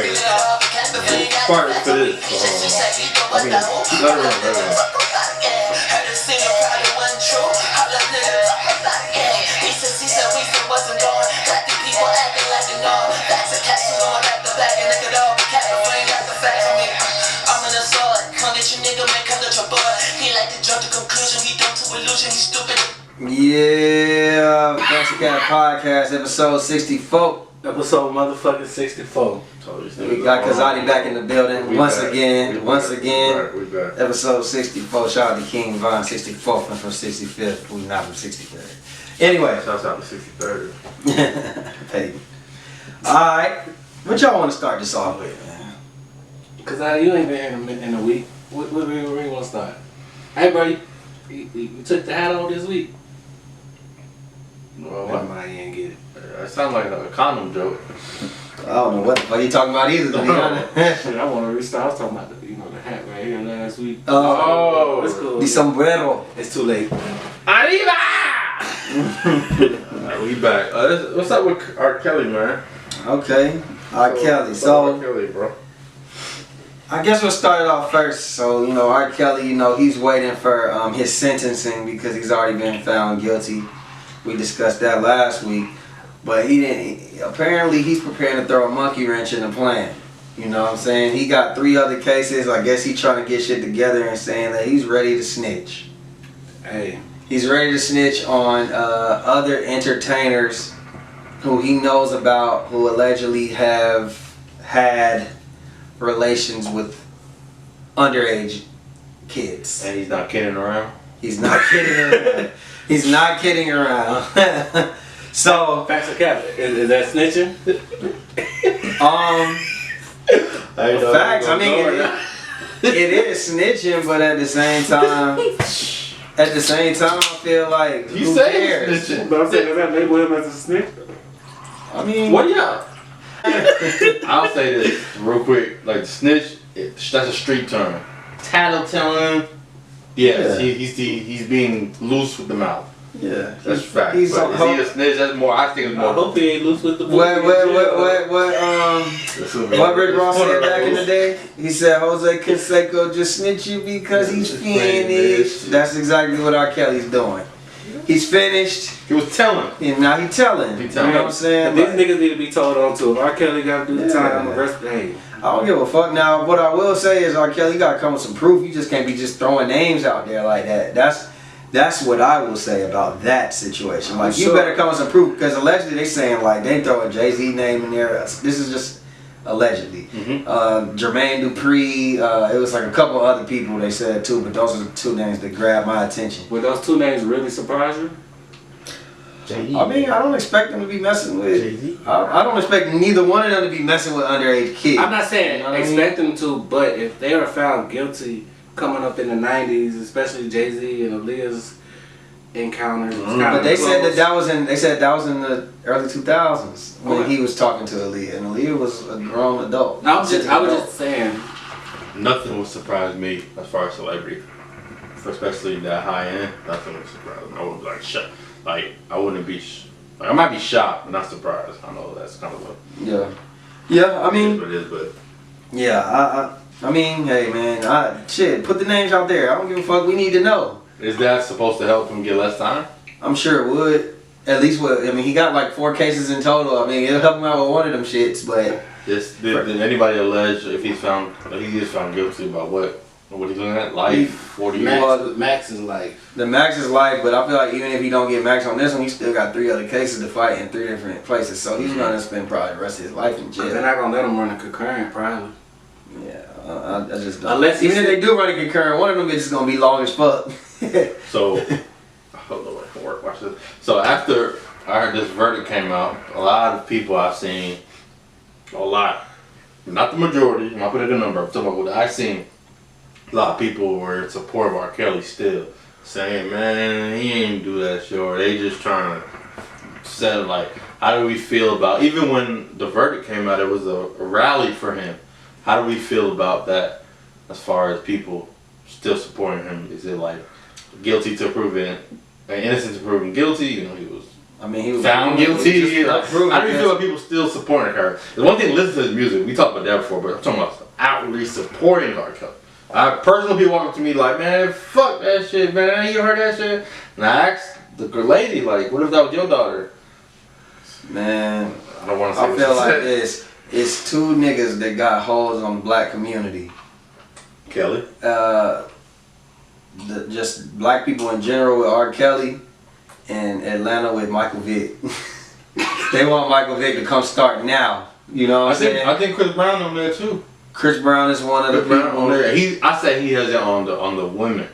make part for this. I mean, let her run. Yeah, D CK Podcast, episode 64. Episode motherfucking 64. We got Kazadi back in the building once again. We back. Episode 64. Shout out to King Von, 64th and from 65th. We not from 63rd. Anyway. Shouts out to 63rd. Hey. Alright. What y'all want to start this off with, man? Kazadi, you ain't been here in a week. Where you want to start? Hey, bro, you took the hat off this week. Well, Never mind, you ain't get it. That sounds like a condom joke. I don't know what the fuck you talking about either, to be honest. Shit, I want to restart. I was talking about the hat right here last week. Oh, it's cool. The sombrero. It's too late. Arriba! We back. What's up with R. Kelly, man? Okay. R. Kelly. R. So, Kelly, bro. I guess we'll start it off first. So, R. Kelly, he's waiting for his sentencing because he's already been found guilty. We discussed that last week. But he didn't. Apparently, he's preparing to throw a monkey wrench in the plan. You know what I'm saying? He got 3 other cases. I guess he's trying to get shit together and saying that he's ready to snitch. Hey. He's ready to snitch on other entertainers who he knows about who allegedly have had relations with underage kids. And he's not kidding around? He's not kidding around. He's not kidding around. So, Facts or cap? Is that snitching? facts. I mean, it is snitching, but at the same time, I feel like He who said cares? snitching. But I'm saying, does that label him as a snitch? I mean, What yeah? I'll say this real quick. Like snitch, that's a street term. Tattletelling, yes, Yeah. he's being loose with the mouth. Yeah, That's fact. But He's is he a snitch? That's more. I think it's I more. hope he ain't loose with the What Rick Ross said back in the day? He said Jose Canseco just snitched you because he's finished. That's exactly what R. Kelly's doing. He's finished, He was telling. and now he's telling. He You telling. know what I'm saying? These Like, niggas need to be told on to. If R. Kelly got to do the time, the Yeah. rest of the hey. I don't give a fuck. Now, what I will say is R. Kelly, you gotta come with some proof. You just can't be just throwing names out there like that. That's what I will say about that situation. Like, you Sure. better come with some proof, because allegedly they saying like they throwing Jay-Z name in there. This is just allegedly. Jermaine Dupri. It was like a couple other people they said too, but those are the 2 names that grabbed my attention. Would those 2 names really surprise you? I mean, I don't expect them to be messing with. Jay-Z. I don't expect neither one of them to be messing with underage kids. I'm not saying You know what I mean? expect them to, but if they are found guilty coming up in the 90s, especially Jay-Z and Aaliyah's encounters, it's kinda But they said close. that was in the early 2000s when he was talking to Aaliyah, and Aaliyah was a grown adult. I was just saying. Nothing would surprise me as far as celebrity, especially that high end. Nothing would surprise me. I would be like shocked. Like I wouldn't be. I might be shocked, but not surprised. I know that's kind of a. Yeah. I mean, What it is, but yeah. I mean, hey man, shit. Put the names out there. I don't give a fuck. We need to know. is that supposed to help him get less time? I'm sure it would. At least he got like 4 cases in total. I mean, it'll help him out with one of them shits, but. Did anybody allege if he is found guilty about what he's looking at? Life, 40 years. Max is life. The max is life, but I feel like even if he don't get max on this one, he still got 3 other cases to fight in 3 different places. So he's gonna spend probably the rest of his life in They're jail. not gonna let him run a concurrent, probably. Yeah, I just don't. Unless even if they do run a concurrent, one of them is gonna be long as fuck. So, I don't know if I can work. Watch this. So after I heard this verdict came out, a lot of people I've seen, not the majority. I'm not putting a number. I'm talking about what I've seen. A lot of people were in support of R. Kelly still, saying, "Man, he ain't do that shit." Or they just trying to say like, how do we feel about? Even when the verdict came out, it was a rally for him. How do we feel about that? As far as people still supporting him, is it like guilty to proven, innocent to proven guilty? He was I mean, he was found guilty. Just I don't even feel like people still supporting her. The one thing, listen to his music. We talked about that before, but I'm talking about outwardly supporting R. Kelly. I personally, people walk up to me like, man, fuck that shit, man. You heard that shit? And I asked the lady, like, what if that was your daughter? Man, I don't want to say. I feel like this. It's two niggas that got holes on the black community. Kelly. Just black people in general with R. Kelly, and Atlanta with Michael Vick. They want Michael Vick to come start now. You know what I'm saying? I think Chris Brown on there too. Chris Brown is one of the people. On there. I say he has it on the women.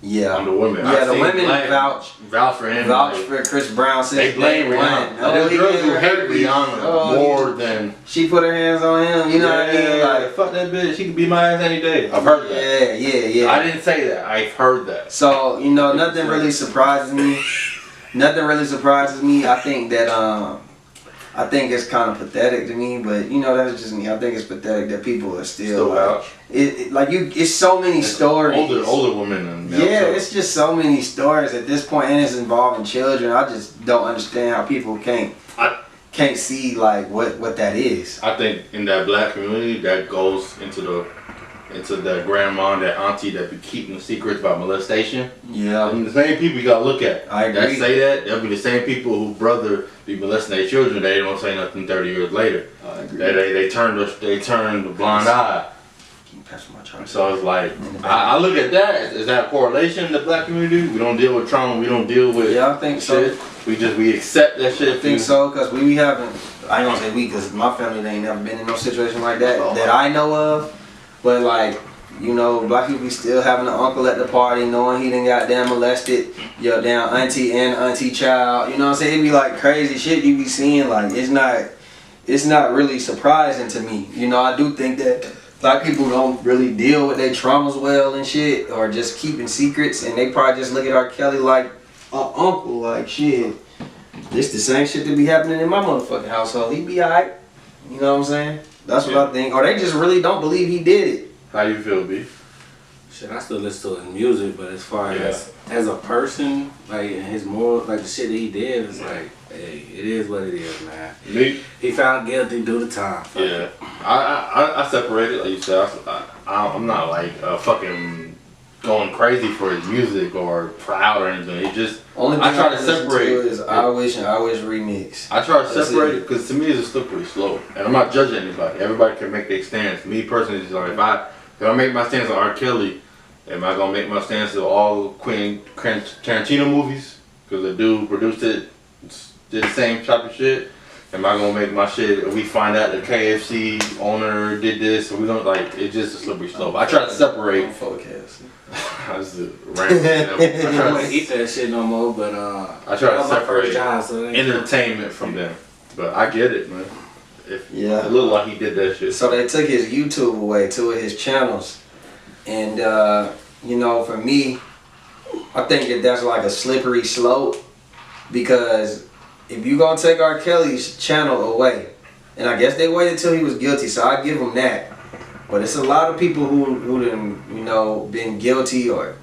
Yeah. On the women. Yeah, the women vouch for him. Vouch for Chris Brown since they blame Rihanna. Oh, the girls who hate Rihanna more than she put her hands on him. You know what I mean? Like, fuck that bitch. She could be my ass any day. I've heard that. Yeah. I didn't say that. I've heard that. So nothing really surprises me. Nothing really surprises me. I think that I think it's kind of pathetic to me, but that's just me. I think it's pathetic that people are still out. It's so many stories. Older women and it's just so many stories at this point, and it's involving children. I just don't understand how people can't see like what that is. I think in that black community that goes into the grandma and that auntie that be keeping the secrets about molestation. Yeah. And the same people you gotta look at. I agree. That say that, they'll be the same people who brother be molesting their children. They don't say nothing 30 years later. I agree. They turn the blind eye. So it's like I look at that. Is that a correlation in the black community? We don't deal with trauma. We don't deal with I think shit. so. We accept that shit. I think so, because we haven't. I ain't gonna say we, because my family ain't never been in no situation like that that I know of. But like, black people be still having an uncle at the party knowing he done goddamn molested your damn auntie and auntie child. You know what I'm saying? It be like crazy shit you be seeing. Like, it's not really surprising to me. I do think that black people don't really deal with their traumas well and shit, or just keeping secrets, and they probably just look at R. Kelly like an uncle, like shit. This the same shit that be happening in my motherfucking household. He be alright. You know what I'm saying? That's what I think. Or they just really don't believe he did it. How you feel, B? Shit, I still listen to his music, but as far as a person, like his moral, like the shit that he did, is like, hey, it is what it is, man. Me? He found guilty due to time. Yeah. I separated, like you said. I'm not like fucking going crazy for his music or proud or anything. It just only thing I try to separate is I Wish and I Wish remix. I try to separate it because to me it's a slippery slope, and I'm not judging anybody. Everybody can make their stance. Me personally, is like if I make my stance on R. Kelly, am I gonna make my stance on all Quentin Tarantino movies? Because the dude produced it, did the same type of shit. Am I gonna make my shit if we find out the KFC owner did this? We don't like it's just a slippery slope. I try to separate. I'm full of KFC. I was random. I don't want to eat that shit no more, but I try to separate job, so entertainment from them. But I get it, man. It looked like he did that shit. So they took his YouTube away, two of his channels, and for me, I think that's like a slippery slope, because if you gonna take R. Kelly's channel away, and I guess they waited till he was guilty, so I give them that. But it's a lot of people who done, been guilty, or,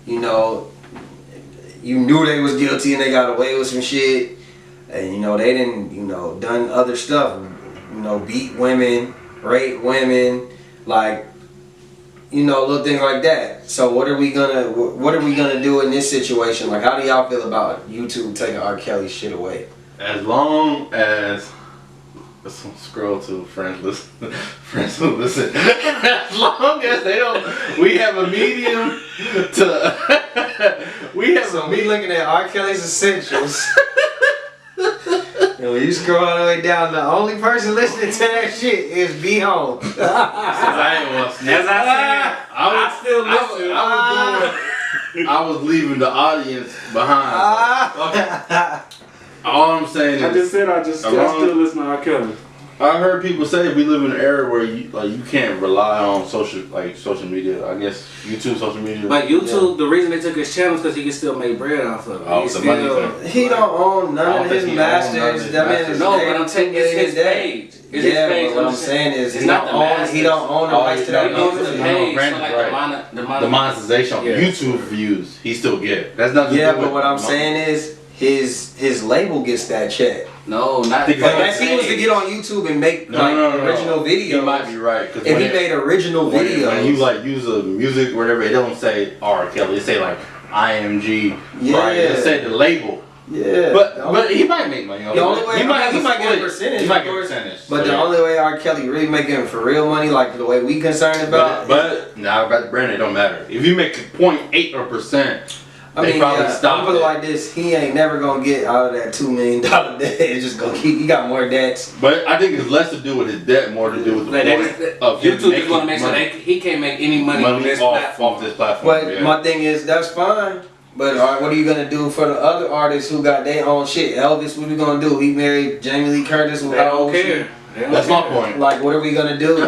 you knew they was guilty and they got away with some shit, and they didn't, done other stuff, beat women, rape women, like, little things like that. So what are we gonna do in this situation? Like, how do y'all feel about YouTube taking R. Kelly's shit away? As long as scroll to friends listen, friends who listen. As long as they don't, we have a medium to. We looking at R. Kelly's essentials. And when you scroll all the way down, the only person listening to that shit is B Home. As I still listen. I was leaving the audience behind. All I'm saying is, I still listen to R. Kelly. I heard people say we live in an era where you can't rely on social media. I guess YouTube, social media. Like YouTube, the reason they took his channel is because he can still make bread off of it. Oh, the money thing. He don't own none of his masters. That man is but I'm saying it's his page. It's his page. But what I'm saying is he don't own the rights to that music. The monetization on YouTube views, he still get. That's nothing. Yeah, but what I'm saying is his label gets that check. No, not But Unless he was to get on YouTube and make original videos. He might be right. If he made original videos. When you like use a music or whatever, it don't say R. Kelly. It say like IMG. Yeah. Right. It say the label. Yeah. But he might make money. The only way he might get a percentage. He might get a percentage. But the only way R. Kelly really making for real money, like the way we concerned about. But now about the brand, it don't matter. If you make 0.8 or %. They probably stop. I'm put it like this: he ain't never gonna get out of that $2 million debt. It's just gonna keep. He got more debts. But I think it's less to do with his debt, more to do with the point of YouTube just want to make sure he can't make any money on this platform. Off this platform. But my thing is, that's fine. But what are you gonna do for the other artists who got their own shit? Elvis, what are we gonna do? He married Jamie Lee Curtis. They don't care. That's my point. Like, what are we gonna do? I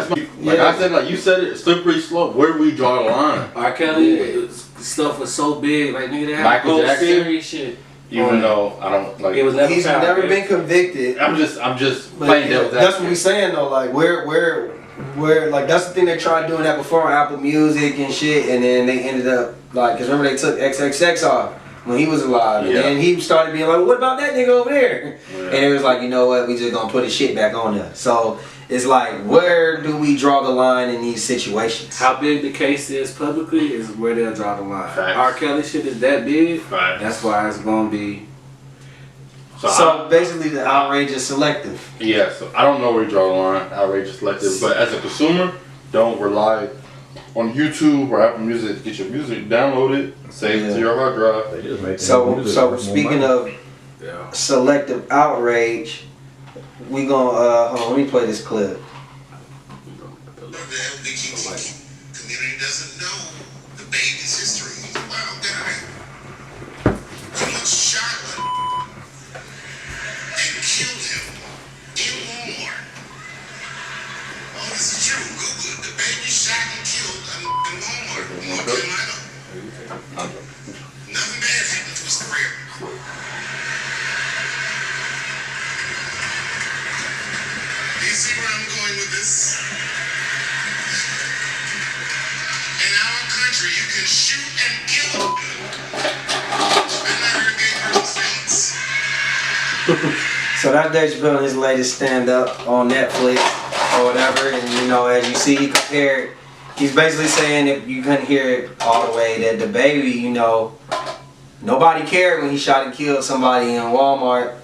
said, like you said, it slippery slope. Where do we draw the line? R. Kelly stuff was so big, like nigga, they had Michael whole Jackson? serious shit. Even though I don't like, it was never he's found, never been convicted. I'm just But playing devil's that's advocate. what we saying though. Like, where, like that's the thing they tried doing that before on Apple Music and shit, and then they ended up like, cause remember they took XXX off when he was alive, and then he started being like, what about that nigga over there? Yeah. And it was like, you know what, we just gonna put his shit back on there. So it's like, where do we draw the line in these situations? How big the case is publicly is where they'll draw the line. Facts. R. Kelly shit is that big. Facts. That's why it's gonna be. So basically, the outrage is selective. Yeah, so I don't know where you draw the line, outrageous selective, but as a consumer, don't rely on YouTube or Apple Music to get your music, download it, save it to your hard drive. They just make So speaking of Yeah. selective outrage, we gonna hold on, let me play this clip. The LGBTQ community doesn't know the baby's history. He's a wild guy. Someone shot him and killed him in Walmart. Oh, this is true. Google it. The baby shot and killed in Walmart. North Carolina. Nothing bad happened to his career. Do you see where I'm going with this? In our country, you can shoot and kill. I'm not here to get hurt states. So that's Dave Chappelle in his latest stand-up on Netflix or whatever, and you know, as you see, he compared. He's basically saying, if you couldn't hear it all the way, that the baby, you know, nobody cared when he shot and killed somebody in Walmart,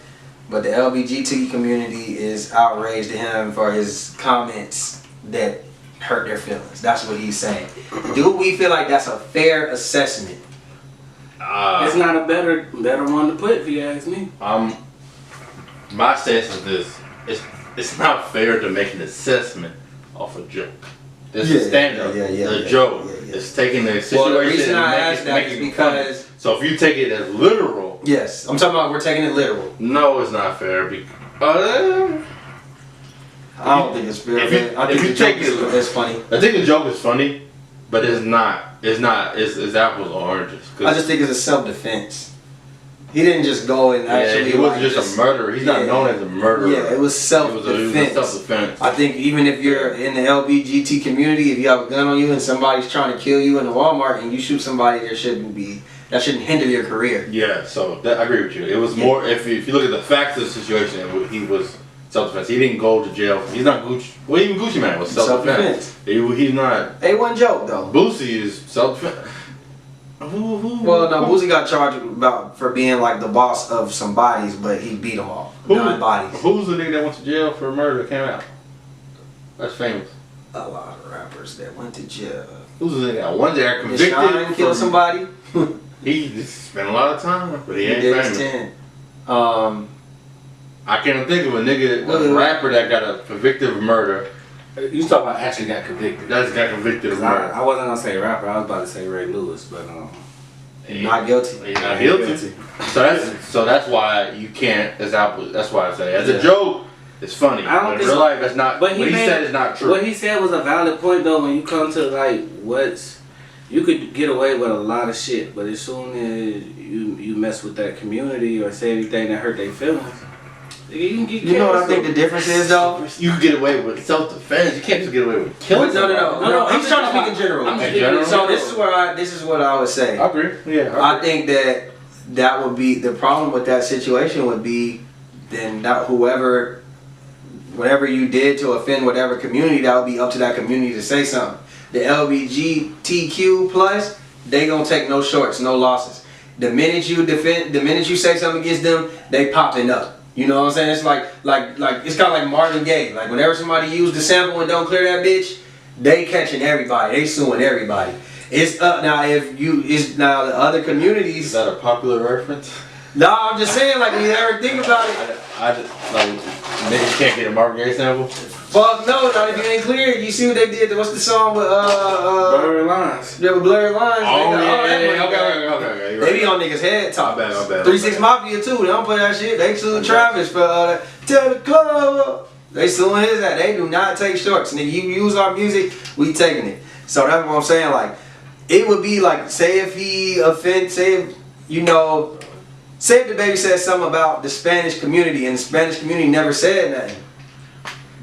but the LGBT community is outraged at him for his comments that hurt their feelings. That's what he's saying. Do we feel like that's a fair assessment? It's not a better one to put if you ask me. My sense is this: it's not fair to make an assessment off a joke. This is stand-up. The joke is taking the situation Well, the reason I and asked that is making because funny. So if you take it as literal, yes, I'm talking about we're taking it literal. no, it's not fair. I don't think it's fair. I think the joke is funny. I think the joke is funny, but it's not. It's apples and oranges. I just think it's a self-defense. He didn't just go and actually. He wasn't just a murderer. He's not known as a murderer. Yeah, it was self-defense. It was self-defense. I think even if you're in the LGBT community, if you have a gun on you and somebody's trying to kill you in the Walmart and you shoot somebody, that shouldn't hinder your career. Yeah, so I agree with you. It was more, if you look at the facts of the situation, he was self-defense. He didn't go to jail. He's not Gucci. Well, even Gucci Man was self-defense. He's not. They wasn't joke though. Boosie is self-defense. Well, no, Boosie got charged for being like the boss of some bodies, but he beat them all. 9 bodies. Who's the nigga that went to jail for murder that came out? That's famous. A lot of rappers that went to jail. Who's the nigga that one day got convicted? Shine killed somebody. He spent a lot of time, but he ain't did famous. his 10. I can't think of a nigga, a rapper that got a convicted of murder. You talking about actually got convicted? That's got convicted of murder. I wasn't gonna say rapper. I was about to say Ray Lewis, but Not guilty. He's not guilty. So that's why you can't. That's why I say as a joke, it's funny. I don't but in think real so. life, that's not. But What he said is not true. What he said was a valid point though. When you come to like you could get away with a lot of shit, but as soon as you mess with that community or say anything that hurt their feelings, you can get. You know what I think the difference is though? You can get away with self-defense. You can't just get away with killing. No. He's trying to speak in general. In general. So this is what I would say. I agree. Yeah. I think that that would be the problem with that situation would be then that whatever you did to offend whatever community, that would be up to that community to say something. The LGBTQ plus, they gonna take no shorts, no losses. The minute you say something against them, they popping up. You know what I'm saying? It's like it's kind of like Marvin Gaye. Like whenever somebody used the sample and don't clear that bitch, they catching everybody. They suing everybody. It's up now. Now the other communities. Is that a popular reference? No, I'm just saying, like, when you ever think about it. I just, like, niggas can't get a Marvin Gaye sample? Fuck no, not if you ain't clear. You see what they did? What's the song with, Blurry Lines. They were Blurry Lines. Oh, Okay. Okay. They be on niggas' head top. My bad. 3-6 Mafia too. They don't play that shit. They sued Travis for Tell the Club. They suing his ass. They do not take shorts. Nigga, you use our music, we taking it. So that's what I'm saying. Like, it would be like, say if the baby said something about the Spanish community and the Spanish community never said nothing.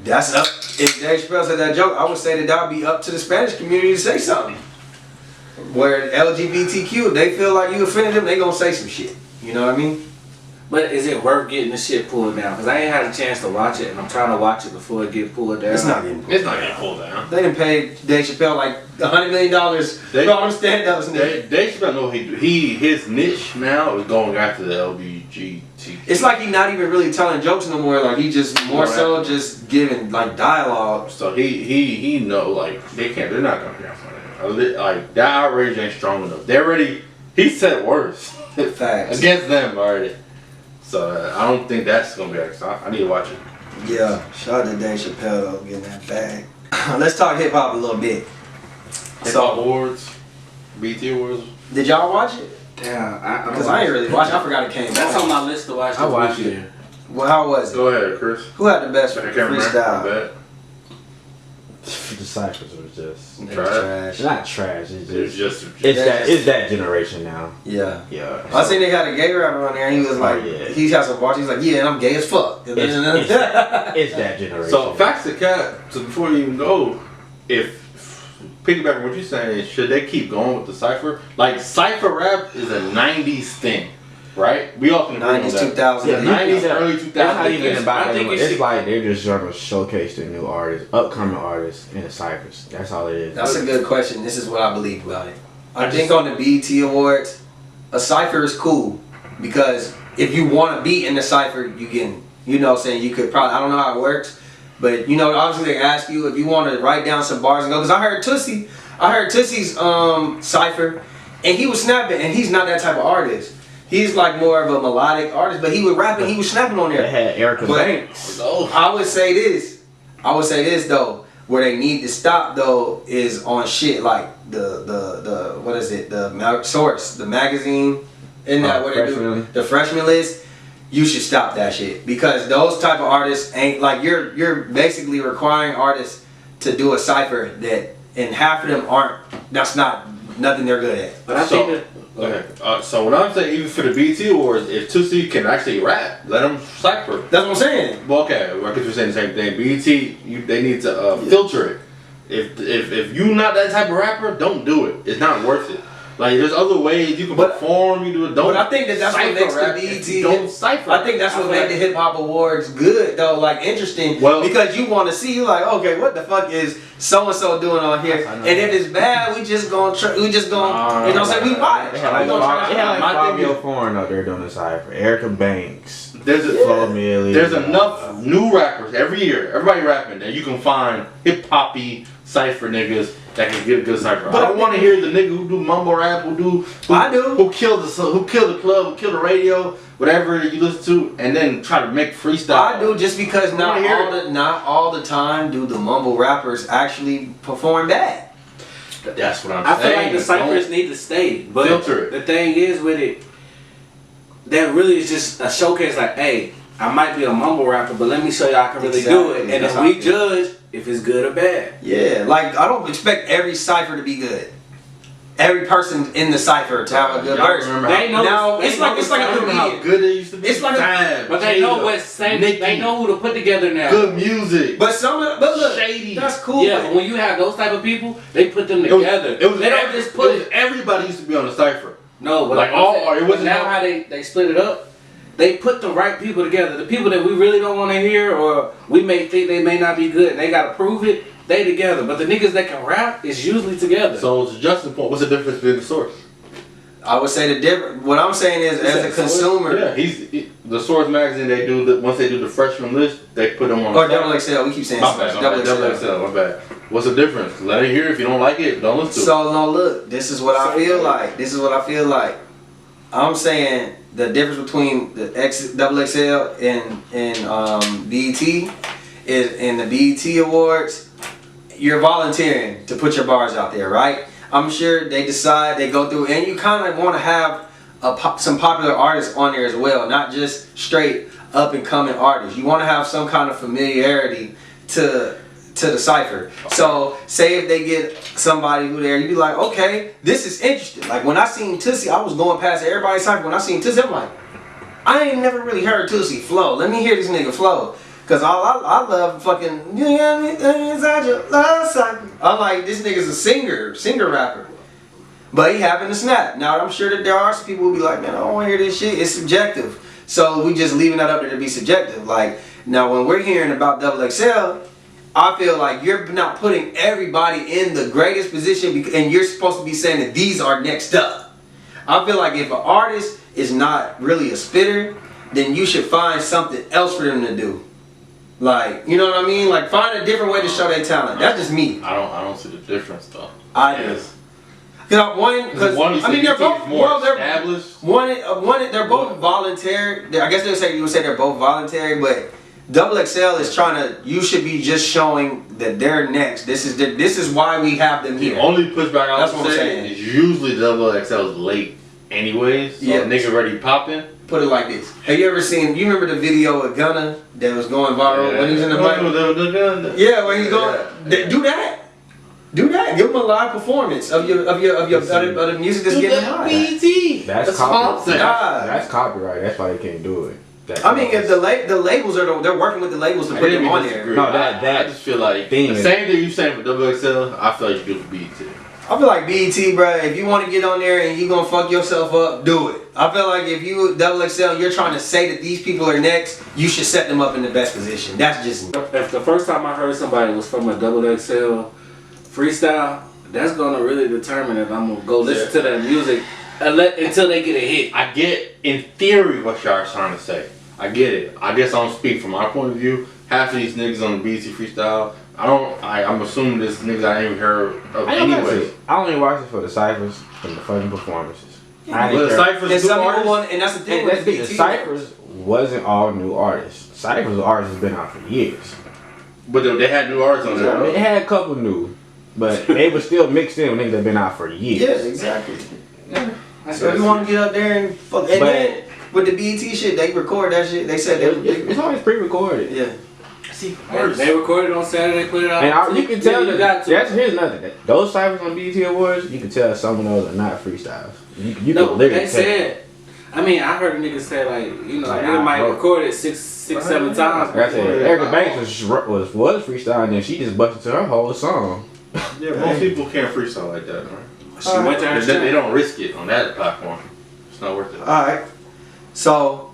That's up. If Dave Chappelle said that joke, I would say that would be up to the Spanish community to say something. Where LGBTQ, they feel like you offended them, they gonna say some shit. You know what I mean? But is it worth getting the shit pulled down? Because I ain't had a chance to watch it, and I'm trying to watch it before it get pulled down. It's not getting pulled down. They done paid Dave Chappelle like $100 million for all them stand-ups. Dave Chappelle know his niche now is going after the LGBT. It's like he not even really telling jokes no more. Like he just more so just giving like dialogue. So he know like they're not gonna get for that. Like that outrage ain't strong enough. He said worse Facts. against them already. So I don't think that's gonna be like. I need to watch it. Yeah, shout out to Dave Chappelle though, getting that bag. Let's talk hip hop a little bit. Hip Hop Awards, BT Awards. Did y'all watch it? Damn, Because I ain't really watched. I forgot it came. That's on my list to watch. I watched it. Well, how was it? Go ahead, Chris. Who had the best I can't remember. freestyle? The ciphers was just Trash. not trash. It's just it's that generation now. Yeah. Yeah. I seen they had a gay rapper on there, and he was like, he has some bars. He's like, yeah, and I'm gay as fuck. It's that generation. So facts to cat. So before you even go, if piggyback on what you're saying, should they keep going with the cipher? Like cipher rap is a '90s thing, right? We all can agree on 90s, that. 2000s. Yeah, '90s, early 2000s. That's not even about I think it. It's like they're just trying to showcase the new artists, upcoming artists in the ciphers. That's all it is. That's a good question. This is what I believe about it. I think on the BET Awards, a cipher is cool because if you want to be in the cipher, you can. You know what I'm saying? You could probably, I don't know how it works, but you know, obviously they ask you if you want to write down some bars and go. Because I heard Tussie's cipher, and he was snapping, and he's not that type of artist. He's like more of a melodic artist, but he was rapping, he was snapping on there. They had Erica Banks. I would say this though, where they need to stop though is on shit like the what is it, the Source, the magazine, isn't that what they do? The freshman list. You should stop that shit because those type of artists ain't like you're basically requiring artists to do a cipher that, and half of them aren't. That's not nothing they're good at. But I think that. Okay. So when I'm saying even for the BT Awards, if Tussie can actually rap, let him cipher. That's what I'm saying. Well, okay, I guess you're saying the same thing. BT, they need to filter it. If you not that type of rapper, don't do it. It's not worth it. Like there's other ways you can perform. You do it. Don't. But I think that's what makes the BET. Don't cipher. I think that's what made the Hip Hop Awards good though, like interesting. Well, because you want to see, you like, okay, what the fuck is so and so doing on here? And if it's bad, we just gonna you know what I'm saying? We watch. They had like Fabio Foreign out there doing the cipher. Erica Banks. There's enough new rappers every year. Everybody rapping that you can find hip hoppy cipher niggas that can get a good cipher. But I don't want to hear the nigga who do mumble rap, who kill the club, who kill the radio, whatever you listen to, and then try to make freestyle. I do, just because not all the time do the mumble rappers actually perform bad. That's what I'm saying. I feel like the ciphers need to stay, but filter it. The thing is with it, that really is just a showcase. Like, hey, I might be a mumble rapper, but let me show you I can really do it, and then we judge if it's good or bad. Yeah, like I don't expect every cipher to be good. Every person in the cipher to have a good verse. They know. It's like a comedian. How good it used to be. It's like but they know what's same. They know who to put together now. Good music. But look, shady. That's cool. Yeah, but when you have those type of people, they put them together. They don't just put it. Everybody used to be on the cipher. No, but Like, it wasn't now no- how they split it up. They put the right people together. The people that we really don't want to hear, or we may think they may not be good, and they gotta prove it. They together, but the niggas that can rap is usually together. So to Justin's point, what's the difference between the source? I would say the different. What I'm saying is, as a consumer, Yeah, the Source magazine. They do once they do the freshman list, they put them on. or double XL. We keep saying My bad, double double XL. My bad. What's the difference? Let it hear. If you don't like it, don't listen to it. So no, look. This is what I feel like. This is what I feel like. I'm saying the difference between the double XL and BET is in the BET Awards. You're volunteering to put your bars out there, right? I'm sure they decide, they go through, and you kind of want to have some popular artists on there as well, not just straight up and coming artists. You want to have some kind of familiarity to the cipher. So say if they get somebody who there, you be like, okay, this is interesting. Like when I seen Tootsie, I was going past everybody's cipher. When I seen Tootsie, I'm like, I ain't never really heard Tootsie flow. Let me hear this nigga flow. Cause I love fucking, you know what I mean? Inside your love cycle. I'm like, this nigga's a singer rapper. But he happened to snap. Now I'm sure that there are some people who be like, man, I don't want to hear this shit. It's subjective. So we just leaving that up there to be subjective. Like now when we're hearing about Double XL, I feel like you're not putting everybody in the greatest position, and you're supposed to be saying that these are next up. I feel like if an artist is not really a spitter, then you should find something else for them to do. Like, you know what I mean? Like, find a different way to show their talent. That's just me. I don't see the difference though. I do. Because I mean, they're both more established. They're both voluntary. I guess you would say they're both voluntary, but Double XL is trying to. You should be just showing that they're next. This is why we have them here. The only pushback I That's would what I'm say saying. is usually Double XL's late, anyways. So Yeah. nigga already popping. Put it like this. Have you ever seen? You remember the video of Gunna that was going viral when he was in the mic? Yeah, when he's going. Do that. Do that. Give him a live performance of the music that's getting live. BT. That's copyright. That's copyright. That's why they can't do it. I mean, if the labels they're working with the labels to put them on there. No, I just feel like thing the same thing you saying for Double XL. I feel like you do for BT. I feel like BET, bro, if you want to get on there and you gonna fuck yourself up, do it. I feel like if you Double XL, you're trying to say that these people are next, you should set them up in the best position. That's just me. If the first time I heard somebody was from a Double XL freestyle, that's gonna really determine if I'm gonna go listen to that music until they get a hit. I get, in theory, what y'all are trying to say. I get it. I guess I don't speak from my point of view. Half of these niggas on the BT freestyle, I'm assuming this niggas I ain't even heard of anyway. I only watch it for the ciphers and the fucking performances. I Well, didn't care. Cypher's And new some people artists. want, and that's the thing And with that's the BET. ciphers wasn't all new artists. Ciphers artists has been out for years. But they had new artists on there. It had a couple new, but they were still mixed in with niggas that been out for years. Yeah, exactly. So if you want to get up there and fuck, and then with the BET shit, they record that shit. They said It's always pre-recorded. yeah. See, They recorded on Saturday, put it out. And you can tell you got to. here's another thing. Those ciphers on BET Awards, you can tell some of those are not freestyles. You No, can literally they tell. said. I mean, I heard a nigga say like, you know, Like, nigga might I- record it six, 7 times. Like I said, Erica Banks was freestyle, and then she just busted to her whole song. Yeah, most people can't freestyle like that, man. She went to her They don't risk it on that platform. It's not worth it. Alright. So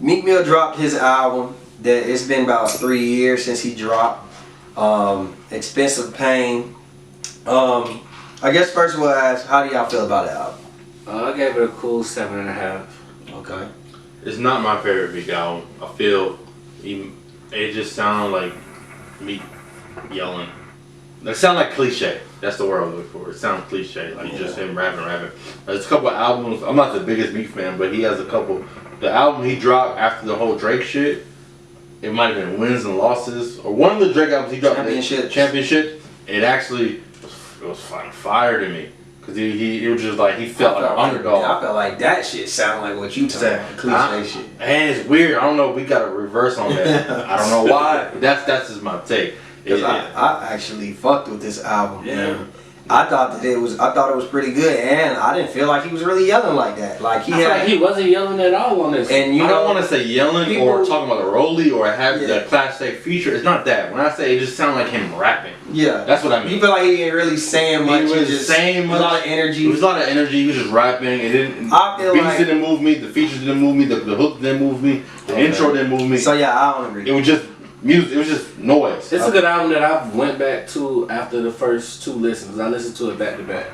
Meek Mill dropped his album that it's been about 3 years since he dropped. Expensive Pain. I guess first we'll ask, how do y'all feel about the album? I gave it a cool 7.5. Okay. It's not my favorite big album. I feel it just sounded like me yelling. It sounded like cliche. That's the word I was looking for. It sounded cliche, like just him rapping. There's a couple albums. I'm not the biggest Meek fan, but he has a couple. The album he dropped after the whole Drake shit, it might have been Wins and Losses, or one of the Drake albums he dropped. Championship. It actually was fire to me. Cause it was just like he felt like an underdog. I felt like that shit sounded like what you talking about, cliche shit. And it's weird. I don't know. We got a reverse on that. I don't know why. That's just my take. Because I actually fucked with this album. Yeah. Man. I thought it was pretty good, and I didn't feel like he was really yelling like that. Like I feel like he wasn't yelling at all on this. And I don't want to say yelling people, or talking about the Rolly or have the Class A feature. It's not that. When I say it just sounded like him rapping. Yeah, that's what I mean. You feel like he ain't really saying much. He was just saying much. A lot of energy. It was a lot of energy. He was just rapping. It didn't. I feel beats like didn't move me. The features didn't move me. The hook didn't move me. The intro didn't move me. So yeah, I don't agree. It was just music. It was just noise. It's a good album that I went back to after the first 2 listens. I listened to it back to back.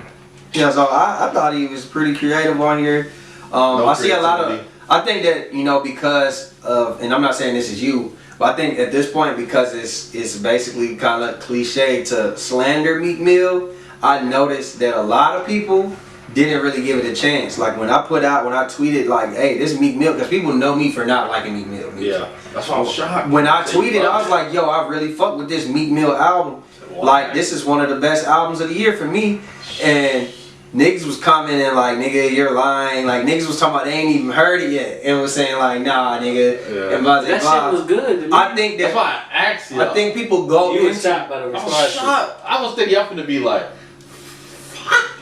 Yeah, so I thought he was pretty creative on here. I see a lot of. I think that because of, and I'm not saying this is you, but I think at this point because it's basically kind of cliche to slander Meek Mill. I noticed that a lot of people didn't really give it a chance. Like when I tweeted like, "Hey, this is Meek Mill," because people know me for not liking Meek Mill. Yeah, that's why I was shocked. When I tweeted, I was like, "Yo, I really fuck with this Meek Mill album. Like, this is one of the best albums of the year for me." And niggas was commenting like, "Nigga, you're lying." Like niggas was talking about they ain't even heard it yet, and was saying like, "Nah, nigga." Yeah. And blah, that blah. shit was good. To me. I think That's why I asked you. I think people go. You were shocked by the I response. was shocked. I was thinking y'all finna be like.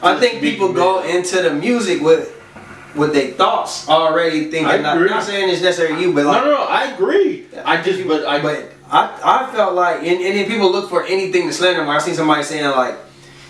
I think people go into the music with their thoughts already thinking. Not saying it's necessarily you, but like No, I agree. I felt like, and then people look for anything to slander him. I seen somebody saying like,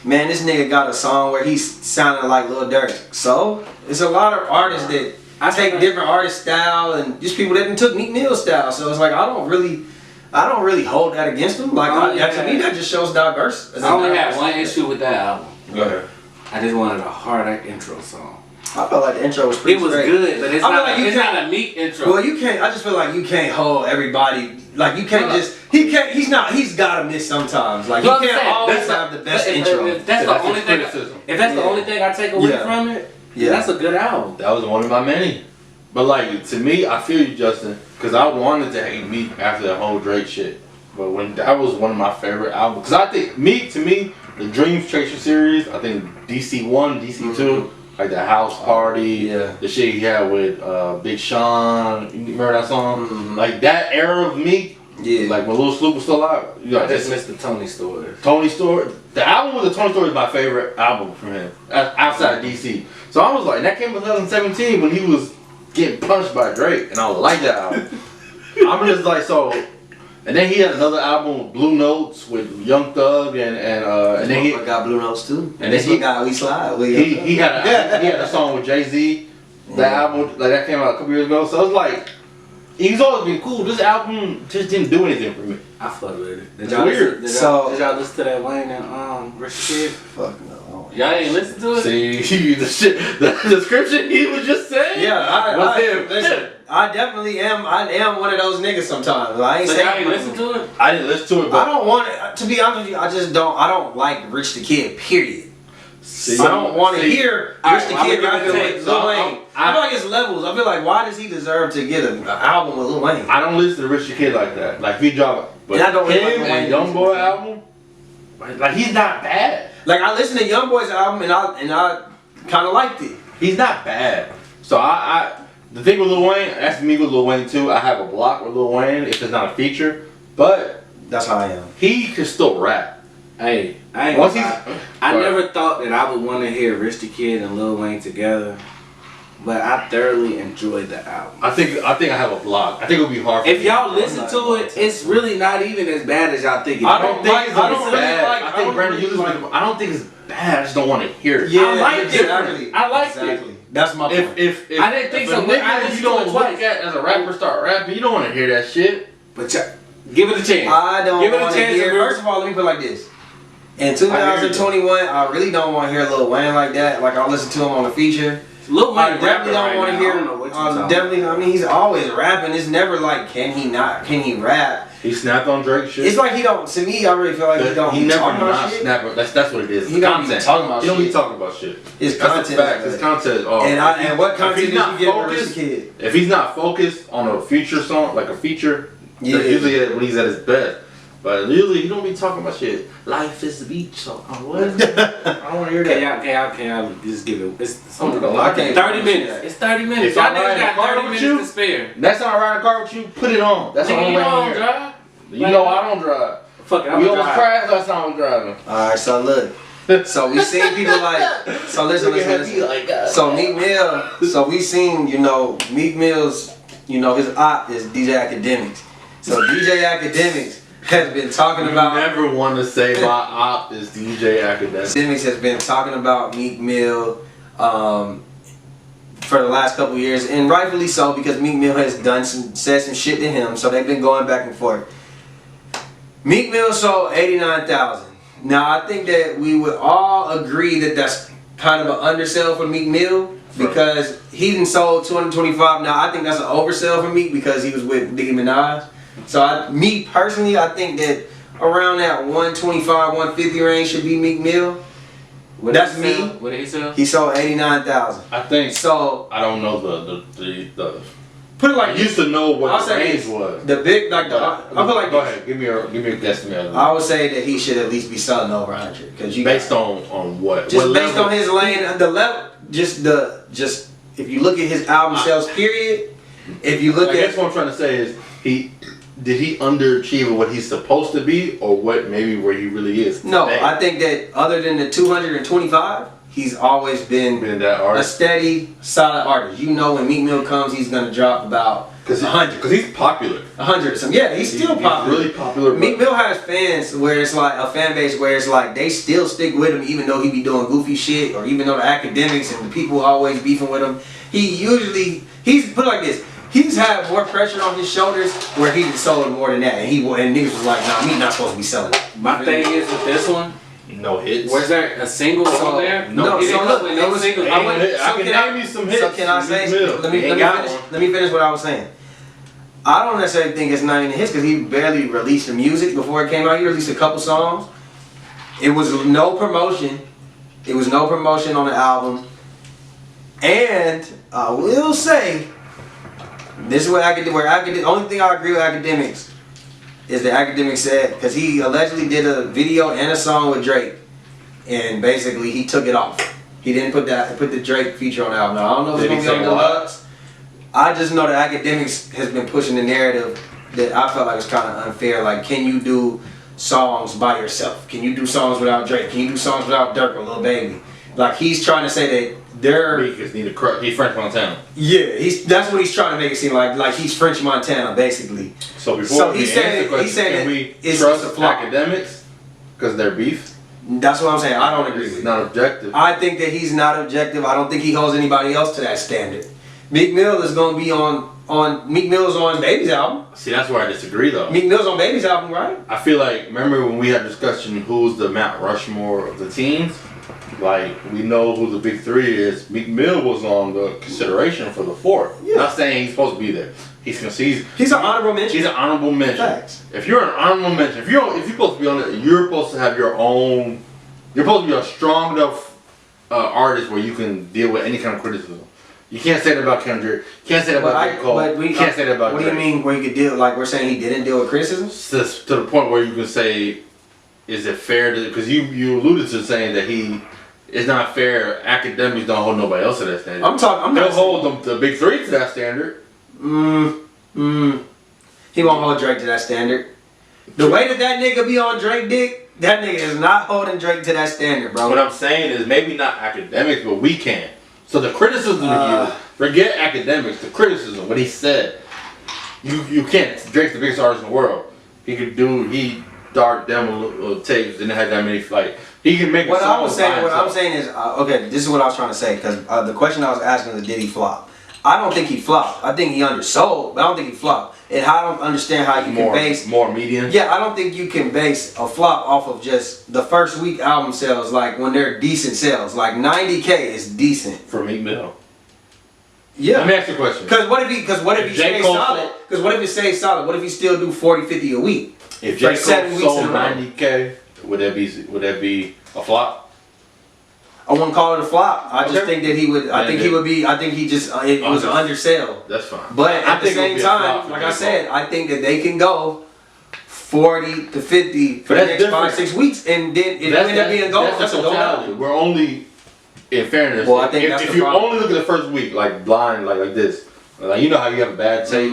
"Man, this nigga got a song where he's sounding like Lil Durk." So it's a lot of artists that take different artist style, and just people that took Meek Mill style. So it's like I don't really hold that against them. Like to me, that just shows diverse. I only had one issue with that album. Go ahead. I just wanted a harder intro song. I felt like the intro was pretty It was straight. good, but it's not a Meek intro. Well, you can't. I just feel like you can't hold everybody. Like you can't just. He can't. He's not. He's gotta miss sometimes. Like you can't always have the best intro. If that's the only thing. If that's the only thing I take away from it, that's a good album. That was one of my many. But like to me, I feel you, Justin, because I wanted to hate Meek after the whole Drake shit. But when that was one of my favorite albums, because I think Meek to me, the Dreams Chaser series, I think DC1, DC2. Like the house party, the shit he had with Big Sean. You remember that song? Mm-hmm. Like that era of Meek. Yeah. Like when Lil Snoop was still alive. I just missed the Tony Story. Tony Story. The album with the Tony Story is my favorite album from him outside of DC. So I was like, that came in 2017 when he was getting punched by Drake, and I like that album. I'm just like so. And then he had another album, Blue Notes, with Young Thug, and then he got Blue Notes too. And then he got We Slide. He had a song with Jay-Z. That album, like that came out a couple years ago. So it's like he's always been cool. This album just didn't do anything for me. I fuck with it. It's weird. Did y'all listen to that Wayne and Rich Kid? Fuck no. Y'all ain't listen to it? See the description he was just saying. Yeah, listen. I definitely am. I am one of those niggas sometimes. I ain't so saying. Y'all ain't listen to it? I didn't listen to it. But I don't want it. To be honest with you, I just don't. I don't like Rich the Kid. Period. See, I don't want to hear Rich the Kid rapping with Lil Wayne. I feel like it's levels. I feel like why does he deserve to get an album with Lil Wayne? I don't listen to Rich the Kid like that. Like if he drop, but I don't really him like and Young Boy album, like he's not bad. Like I listened to Young Boy's album and I kind of liked it. He's not bad. So I the thing with Lil Wayne, that's me with Lil Wayne too. I have a block with Lil Wayne if it's not a feature, but that's how I am. He can still rap. Hey, I never thought that I would want to hear Rich the Kid and Lil Wayne together, but I thoroughly enjoyed the album. I think I have a block. I think it would be hard for if y'all listen to it, it's really not even as bad as y'all think it is. I don't think it's bad. I think Brandon, you listen. I don't think it's bad. I just don't want to hear it. Yeah, I liked it. I liked it. That's my point. If I didn't think so. If you don't look at as a rapper start rapping, you don't want to hear that shit. But give it a chance. I don't want to hear. First of all, let me put it like this. In 2021, I really don't want to hear Lil Wayne like that. Like I'll listen to him on the feature. Lil Wayne I definitely don't want to hear. Definitely, I mean, he's always rapping. It's never like, can he rap? He snapped on Drake shit. It's like he don't. To me, I really feel like he don't. He never not snap. That's what it is. He don't be talking about. He don't be talking about shit. His content. Facts. His content. And what content did you get for Rich the Kid? If he's not focused on a feature song, like a feature, usually when he's at his best. But usually he don't be talking about shit. Life is the beach, so what? I don't want to hear that. Can y'all just give it? It's only 30 minutes. It's 30 minutes. Y'all niggas got 30 minutes to spare. Next time I ride a car with you, put it on. That's the only way I hear. You know I don't drive. Fuck it, we almost crashed last time I was driving. Alright, so look. So we seen people like, so listen. So Meek Mill, so we seen, Meek Mill's, his op is DJ Academics. So DJ Academics has been talking about. I never want to say my op is DJ Academics. Academics has been talking about Meek Mill for the last couple of years, and rightfully so, because Meek Mill has said some shit to him, so they've been going back and forth. Meek Mill sold 89,000. Now I think that we would all agree that that's kind of an undersell for Meek Mill, because he done sold 225. Now I think that's an oversell for Meek because he was with Nicki Minaj. So me personally, I think that around that 125, 150 range should be Meek Mill. That's me. What did he sell? He sold 89,000. I think so. I don't know the put it like I used to know what the range was. The big I feel like. Go ahead, give me a guesstimate. I would say that he should at least be selling over 100 because based on what? Just what based level? on his lane, the level. Just if you look at his album sales, period. If you look I guess what I'm trying to say is did he underachieve what he's supposed to be, or what maybe where he really is? No, today? I think that other than the 225, he's always been that a artist. steady, solid artist. When Meek Mill comes, he's gonna drop about 100. Because he's popular. 100 or something. Yeah, he's still popular. Really popular. Meek Mill has fans where it's like a fan base where it's like they still stick with him even though he be doing goofy shit, or even though the academics and the people always beefing with him. He's put it like this. He's had more pressure on his shoulders where he sold more than that, and niggas was like, nah, Meek not supposed to be selling it. My thing is with this one, no hits. was there a single on there? No, he so didn't look, come with there no was single. I can name you some hits. So can I say? Meek Mill. Let me finish what I was saying. I don't necessarily think it's not even hits because he barely released the music before it came out. He released a couple songs. It was no promotion. It was no promotion on the album. And I will say, this is what the only thing I agree with Academics is that Academics said, because he allegedly did a video and a song with Drake, and basically he took it off. He didn't put the Drake feature on the album. Now, I don't know if it's gonna be on Deluxe. I just know that Academics has been pushing the narrative that I felt like was kind of unfair. Like, can you do songs by yourself? Can you do songs without Drake? Can you do songs without Dirk or Lil Baby? Like, he's trying to say that they're... Because he's French Montana. Yeah, that's what he's trying to make it seem like he's French Montana, basically. So before he said can we trust Academics because they're beef? That's what I'm saying. I don't agree with It's it. not objective. I think that he's not objective. I don't think he holds anybody else to that standard. Meek Mill is going to be on Meek Mill's on Baby's album. See, that's where I disagree though. Meek Mill's on Baby's album, right? I feel like, remember when we had discussion who's the Mount Rushmore of the teens? Like, we know who the big three is. Meek Mill was on the consideration for the fourth. Yeah. Not saying he's supposed to be there. He's an honorable mention. He's an honorable mention. Facts. If you're an honorable mention, if you're supposed to be on it, you're supposed to have your own. You're supposed to be a strong enough artist where you can deal with any kind of criticism. You can't say that about Kendrick. You can't say that about J. Cole. You can't say that about What Drake. do you mean where you could deal, like we're saying he didn't deal with criticism? To the point where you can say, is it fair to, because you alluded to saying that it's not fair, Academics don't hold nobody else to that standard. They'll hold the big three to that standard. He won't hold Drake to that standard. The way that nigga be on Drake dick, that nigga is not holding Drake to that standard, bro. What I'm saying is maybe not Academics, but we can. So the criticism of you, forget Academics, the criticism, what he said. You can't. Drake's the biggest artist in the world. He dark demo tapes, didn't have that many, like, he can make what I'm saying is, okay, this is what I was trying to say, because the question I was asking was, did he flop? I don't think he flopped. I think he undersold, but I don't think he flopped. And I don't understand how you can base... More median? Yeah, I don't think you can base a flop off of just the first week album sales, like when they're decent sales. Like 90K is decent. For Meek Mill. Yeah. Let me ask you a question. Because what if he stays solid? Because what if it stays solid? What if he still do 40, 50 a week? If J. Cole sold 90K, would that be a flop? I wouldn't call it a flop. I just think that he would. I think he would be. I think he just. It was an undersell. That's fine. But at the same time, like I said, I think that they can go 40 to 50 for the next 5-6 weeks, and then if it end up being gold, that's a totality. We're only, in fairness, well, I think if you only look at the first week, like blind, like this, like you know how you have a bad tape,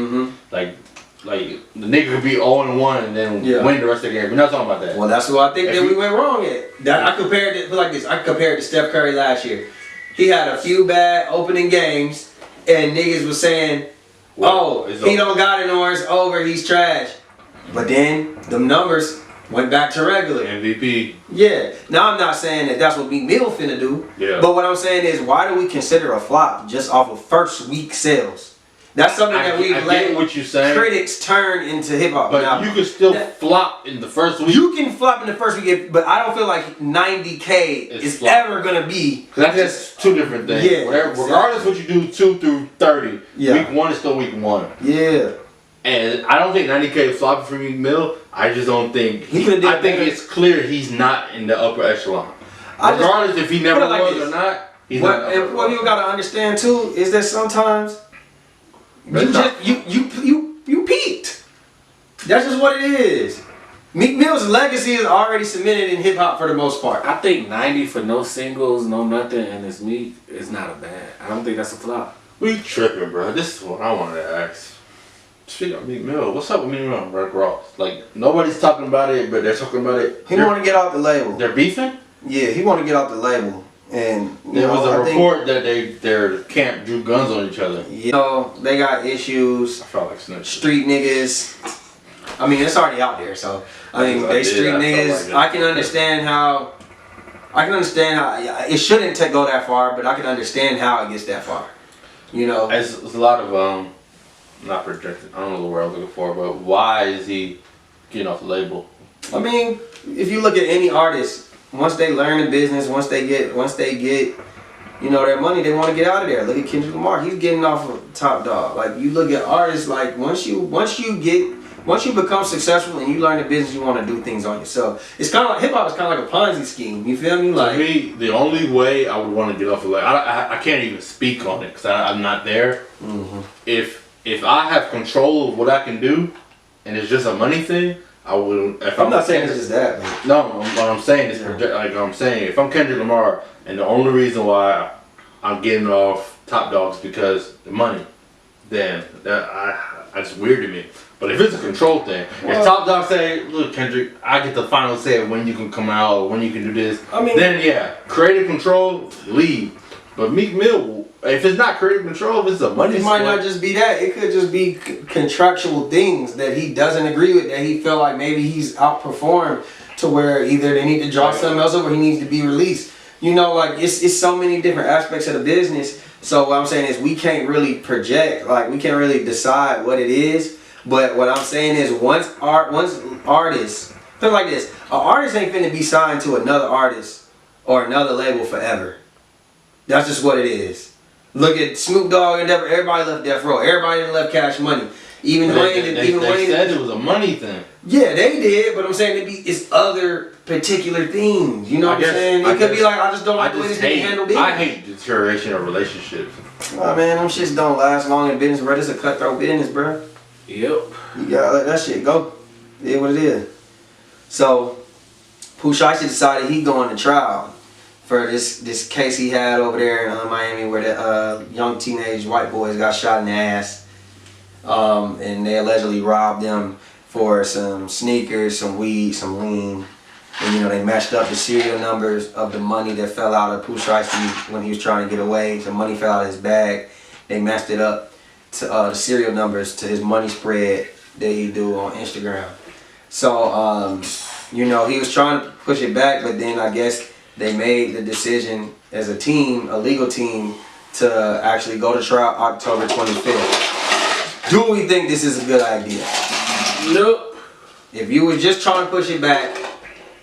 like like the nigga could be 0-1 and then win the rest of the game. We're not talking about that. Well, that's what I think we went wrong at. That I compared it like this. I compared it to Steph Curry last year. He had a few bad opening games, and niggas was saying, "Oh, he don't got it or it's over. He's trash." But then the numbers went back to regular. MVP. Yeah. Now I'm not saying that that's what Meek Mill finna do. Yeah. But what I'm saying is, why do we consider a flop just off of first week sales? That's something that we've let what you're saying. critics turn into hip hop. But now, you can still flop in the first week. you can flop in the first week, but I don't feel like 90K is ever gonna be. That's just two different things. Yeah, Regardless what you do 2 through 30, week 1 is still week 1. Yeah. And I don't think 90K is flopping for Meek Mill. I just don't think I think it's clear he's not in the upper echelon. Regardless if he never was or not, he's not. And what you gotta understand too is that sometimes you peaked. That's just what it is. Meek Mill's legacy is already cemented in hip hop for the most part. I think 90 for no singles, no nothing, and it's Meek is not a bad. I don't think that's a flop. We tripping, bro. This is what I wanted to ask. Speaking of Meek Mill, what's up with Meek Mill and Rick Ross? Like, nobody's talking about it, but they're talking about it. He want to get off the label. They're beefing? Yeah, he want to get off the label. And there was a report that their camp drew guns on each other. You know, they got issues. I felt like snitching. Street niggas. I mean, it's already out there, so I mean, they street niggas. I can understand how. It shouldn't go that far, but I can understand how it gets that far. You know, it's a lot of not projected. I don't know the word I'm looking for, but why is he getting off the label? I mean, if you look at any artist, once they learn the business, once they get, you know, their money, they want to get out of there. Look at Kendrick Lamar; he's getting off of Top Dog. Like, you look at artists, like once you become successful and you learn the business, you want to do things on yourself. It's kind of like hip hop is kind of like a Ponzi scheme. You feel me? Like, to me, the only way I would want to get off of label, I can't even speak on it because I'm not there. Mm-hmm. If I have control of what I can do, and it's just a money thing, I would. I'm not saying it's just that. Man. No, what I'm saying is, if I'm Kendrick Lamar, and the only reason why I'm getting off Top Dogs because the money, then that's weird to me. But if it's a control thing, if Top Dog say, "Look, Kendrick, I get the final say of when you can come out or when you can do this," then yeah, creative control, leave. But Meek Mill, if it's not creative control, if it's a money, it might not just be that. It could just be contractual things that he doesn't agree with, that he felt like maybe he's outperformed to where either they need to draw something else up or he needs to be released. You know, like it's so many different aspects of the business. So what I'm saying is we can't really project, like we can't really decide what it is. But what I'm saying is once artists, put it like this, an artist ain't finna be signed to another artist or another label forever. That's just what it is. Look at Snoop Dogg and everybody left Death Row. Everybody left Cash Money. Even Wayne. They said it was a money thing. Yeah, they did, but I'm saying it's other particular things. You know what I'm saying? It could be like, I just don't like the way this nigga handle business. I hate deterioration of relationships. Oh man, them shits don't last long in business, bro. This is a cutthroat business, bro. Yep. You gotta let that shit go. It is what it is. So, Pooh Shiesty decided he going to trial for this case he had over there in Miami where the young teenage white boys got shot in the ass. And they allegedly robbed them for some sneakers, some weed, some lean. And you know, they matched up the serial numbers of the money that fell out of Pooh Shiesty when he was trying to get away. The money fell out of his bag. They matched it up to the serial numbers to his money spread that he do on Instagram. So, you know, he was trying to push it back, but then I guess they made the decision as a team, a legal team, to actually go to trial October 25th. Do we think this is a good idea? Nope. If you were just trying to push it back,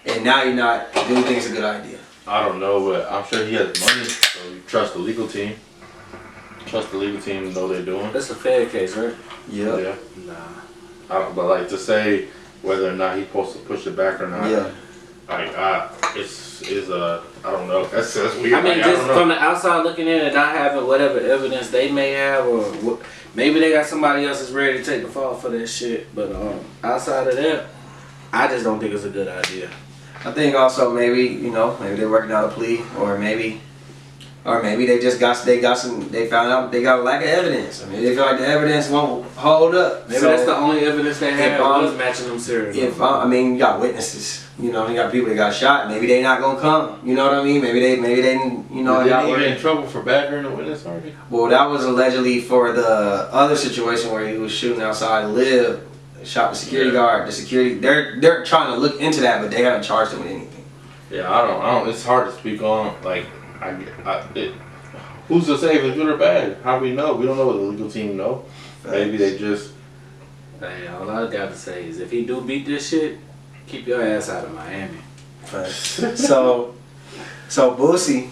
and now you're not, do you think it's a good idea? I don't know, but I'm sure he has money, so you trust the legal team. Trust the legal team to know what they're doing. That's a fair case, right? Yep. Yeah. Nah. But like to say whether or not he's supposed to push it back or not. Yeah. Like I don't know. That's weird. I mean, like, just from the outside looking in and not having whatever evidence they may have, or maybe they got somebody else that's ready to take the fall for that shit. But outside of that, I just don't think it's a good idea. I think also maybe, you know, maybe they're working out a plea, or maybe Or maybe they found out they got a lack of evidence. I mean, they feel like the evidence won't hold up. Maybe that's the only evidence they had was matching them serial. I mean, you got witnesses. You know, you got people that got shot. Maybe they not gonna come. You know what I mean? Maybe they, you know. Did he get in trouble for badgering the witness already? Well, that was allegedly for the other situation where he was shooting outside Live, shot the security guard. The security, they're trying to look into that, but they haven't charged him with anything. Yeah, I don't. It's hard to speak on. Like, who's to say if it's good or bad? How do we know? We don't know what the legal team know. Maybe they just. Hey, all I gotta say is if he do beat this shit, keep your ass out of Miami. So Boosie,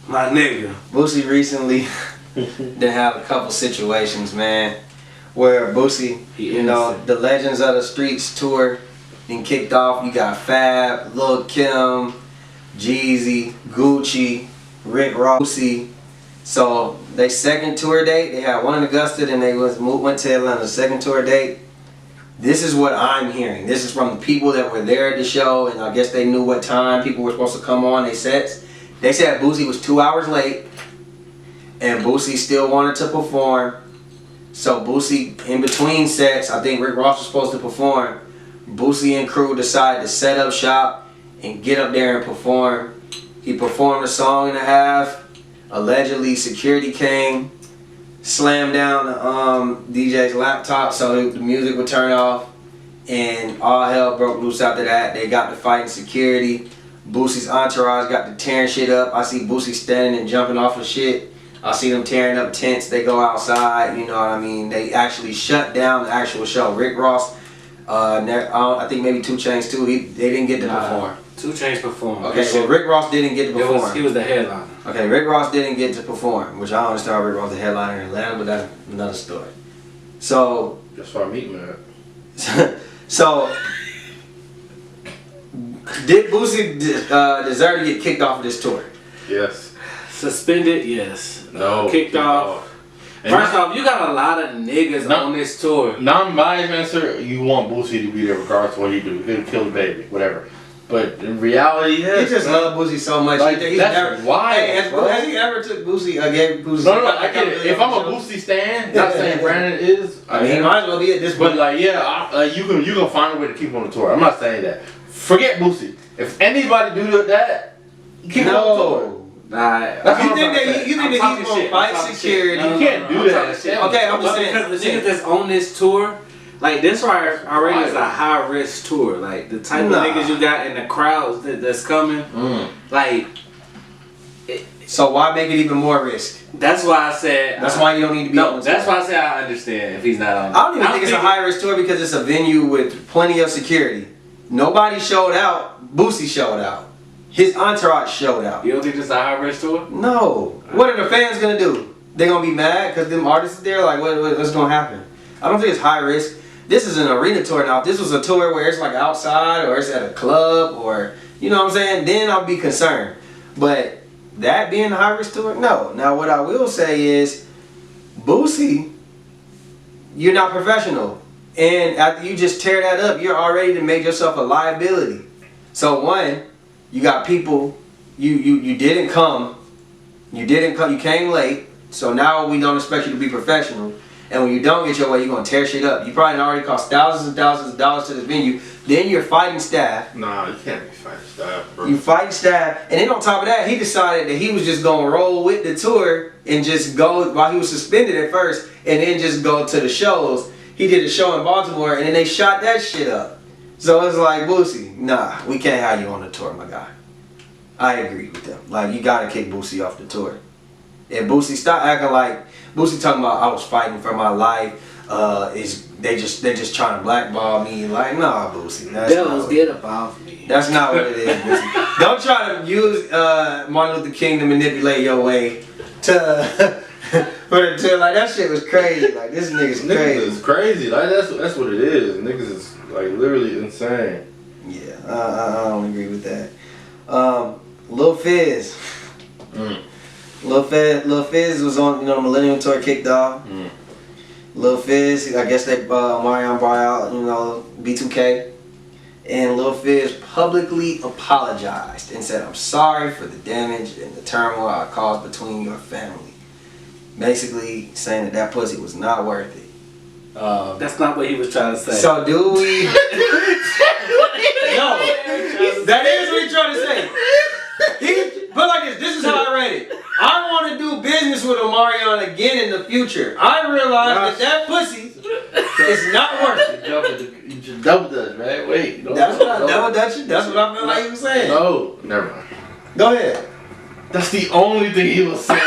My nigga. Boosie recently done have a couple situations, man, where Boosie, you know, the Legends of the Streets tour been kicked off. You got Fab, Lil Kim, Jeezy, Gucci, Rick Ross. Boosie. So they second tour date, they had one in Augusta, then they went to Atlanta. Second tour date. This is what I'm hearing. This is from the people that were there at the show, and I guess they knew what time people were supposed to come on their sets. They said Boosie was 2 hours late, and Boosie still wanted to perform. So Boosie, in between sets, I think Rick Ross was supposed to perform. Boosie and crew decided to set up shop and get up there and perform. He performed a song and a half. Allegedly, security came, slammed down the DJ's laptop so the music would turn off, and all hell broke loose after that. They got to fighting security. Boosie's entourage got to tearing shit up. I see Boosie standing and jumping off of shit. I see them tearing up tents. They go outside, you know what I mean? They actually shut down the actual show. Rick Ross, I think maybe 2 Chainz too, they didn't get to perform. 2 Chainz performed. Okay, so Rick Ross didn't get to perform. He was the headliner. Okay, Rick Ross didn't get to perform, which I don't understand why Rick Ross the headliner in Atlanta, but that's another story. So That's why I'm eating that. so did Boosie deserve to get kicked off of this tour? Yes. Suspended, yes. No. Kicked off. First off, you got a lot of niggas on this tour. Non-biased answer, you want Boosie to be there regardless of what he do. He'll kill the baby, whatever. But in reality, yes. He just love Boosie so much. Like, He's that's never, wild, hey, bro. has he ever took Boosie, gave Boosie? No, I get it. If I'm a Boosie stan, not saying Brandon is. I mean, he might as well be at this But point. like, yeah, you can find a way to keep him on the tour. I'm not saying that. Forget Boosie. If anybody do that, keep him on the tour. Nah, You think that he's gonna fight security? You can't do that. Okay, I'm just saying. Because the niggas that's on this tour, like this right already is a high risk tour. Like the type of niggas you got in the crowds that's coming, like. So why make it even more risk? That's why I said. That's why you don't need to be on the tour. That's why I said I understand if he's not on. I don't even think it's a high risk tour because it's a venue with plenty of security. Nobody showed out. Boosie showed out. His entourage showed out. You don't think this is a high risk tour? No. What are the fans gonna do? They gonna be mad because them artists is there? Like what's gonna happen? I don't think it's high risk. This is an arena tour now. If this was a tour where it's like outside or it's at a club or you know what I'm saying, then I'll be concerned. But that being a high risk tour, no. Now what I will say is, Boosie, you're not professional. And after you just tear that up, you're already to make yourself a liability. So one, you got people, you didn't come, you came late, so now we don't expect you to be professional. And when you don't get your way, you're going to tear shit up. You probably already cost thousands and thousands of dollars to this venue. Then you're fighting staff. Nah, you can't be fighting staff, bro. You fighting staff. And then on top of that, he decided that he was just going to roll with the tour and just go, while he was suspended at first, and then just go to the shows. He did a show in Baltimore, and then they shot that shit up. So it's like, Boosie, nah, we can't have you on the tour, my guy. I agree with them. Like, you gotta kick Boosie off the tour. And Boosie, stop acting like Boosie talking about I was fighting for my life. They just trying to blackball me. Like, nah, Boosie. Get up off me. That's not what it is, Boosie. Don't try to use Martin Luther King to manipulate your way to like that shit was crazy. Like this nigga's crazy. Niggas is crazy. Like that's what it is. Niggas is like literally insane. Yeah, I don't agree with that. Lil Fizz. Lil Fizz was on, the Millennium Tour kicked off. Lil Fizz, I guess they Marion brought out, B2K, And Lil Fizz publicly apologized and said, "I'm sorry for the damage and the turmoil I caused between your family." Basically saying that pussy was not worth it. That's not what he was trying to say. So do we? No, that is what he's trying to say. He put like this. This is how I read it. I want to do business with Omarion again in the future. I realized that pussy is not worth it. You just double dutch, man. Wait. No, That's what I no. double dutch it. That's what I feel like he was saying. No, never mind. Go ahead. That's the only thing he was saying.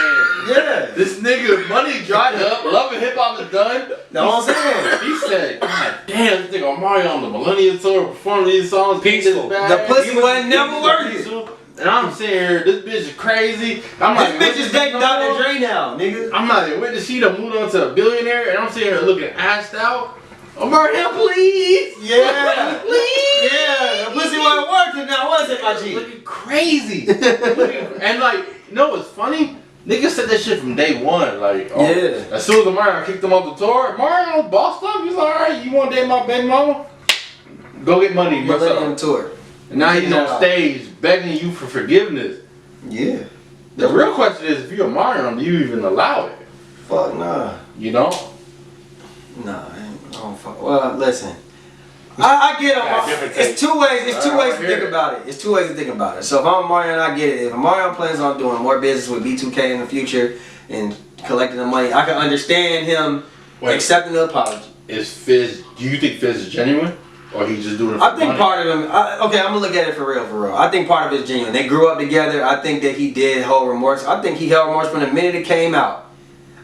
Yeah. This nigga money dried up. Love and hip hop is done. That's what I'm saying. He said, "God damn, this nigga Mario on the Millennium Tour performing these songs. Peaceful. The pussy wasn't never worth it. And I'm sitting here, this bitch is crazy. I'm like, This bitch is dating Dr. Dre now, nigga. I'm not even witness. She done moved on to a billionaire, and I'm sitting here looking assed out. Mario, please. Yeah. Please. Yeah. The pussy wasn't worth it now, was it, my G? Looking crazy. And like, you know what's funny? Niggas said that shit from day one. Like, oh, Yeah. as soon as Mario kicked him off the tour, Mario bossed up. He's like, alright, you want to date my baby mama? Go get money Millennium yourself. Tour. And now he's on stage begging you for forgiveness. Yeah. The real question is, if you're Mario, do you even allow it? Fuck nah. You know? Nah, I don't fuck. Well, listen. I get him. It's two ways. It's two ways to think about it. It's two ways to think about it. So if I'm Mario, I get it. If Mario plans on doing more business with B2K in the future and collecting the money, I can understand him accepting the apology. Is Fizz? Do you think Fizz is genuine, or he just doing it for I think money? part of him. Okay, I'm gonna look at it for real. I think part of it is genuine. They grew up together. I think that he did hold remorse. I think he held remorse from the minute it came out.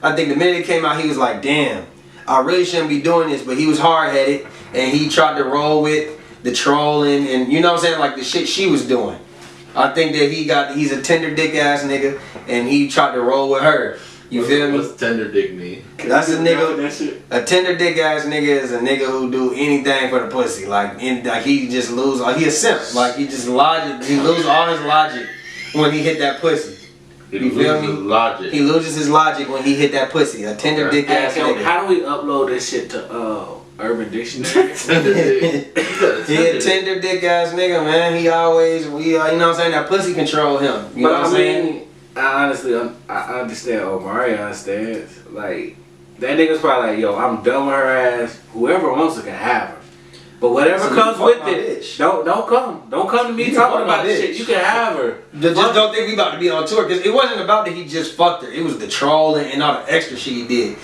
I think the minute it came out, he was like, "Damn, I really shouldn't be doing this." But he was hard headed, and he tried to roll with the trolling, and you know what I'm saying, like the shit she was doing. I think that he's a tender dick ass nigga, and he tried to roll with her. You feel me? What's tender dick mean? That's a nigga. A tender dick ass nigga is a nigga who do anything for the pussy. Like he just lose. He a simp. Like he just logic. He lose all his logic when he hit that pussy. You feel me? Logic. He loses his logic when he hit that pussy. A tender dick ass nigga. How do we upload this shit to Urban Dictionary? He a tender dick ass nigga, man. He always, you know what I'm saying? That pussy control him. You know what I'm saying? I honestly, I understand Omari understands. Like, that nigga's probably like, yo, I'm done with her ass. Whoever wants her can have her. But whatever So comes you with fuck my it, bitch. don't come to me You talking fuck my about this shit. bitch. You can have her. Just don't think we about to be on tour, because it wasn't about that he just fucked her. It was the trolling and all the extra shit he did.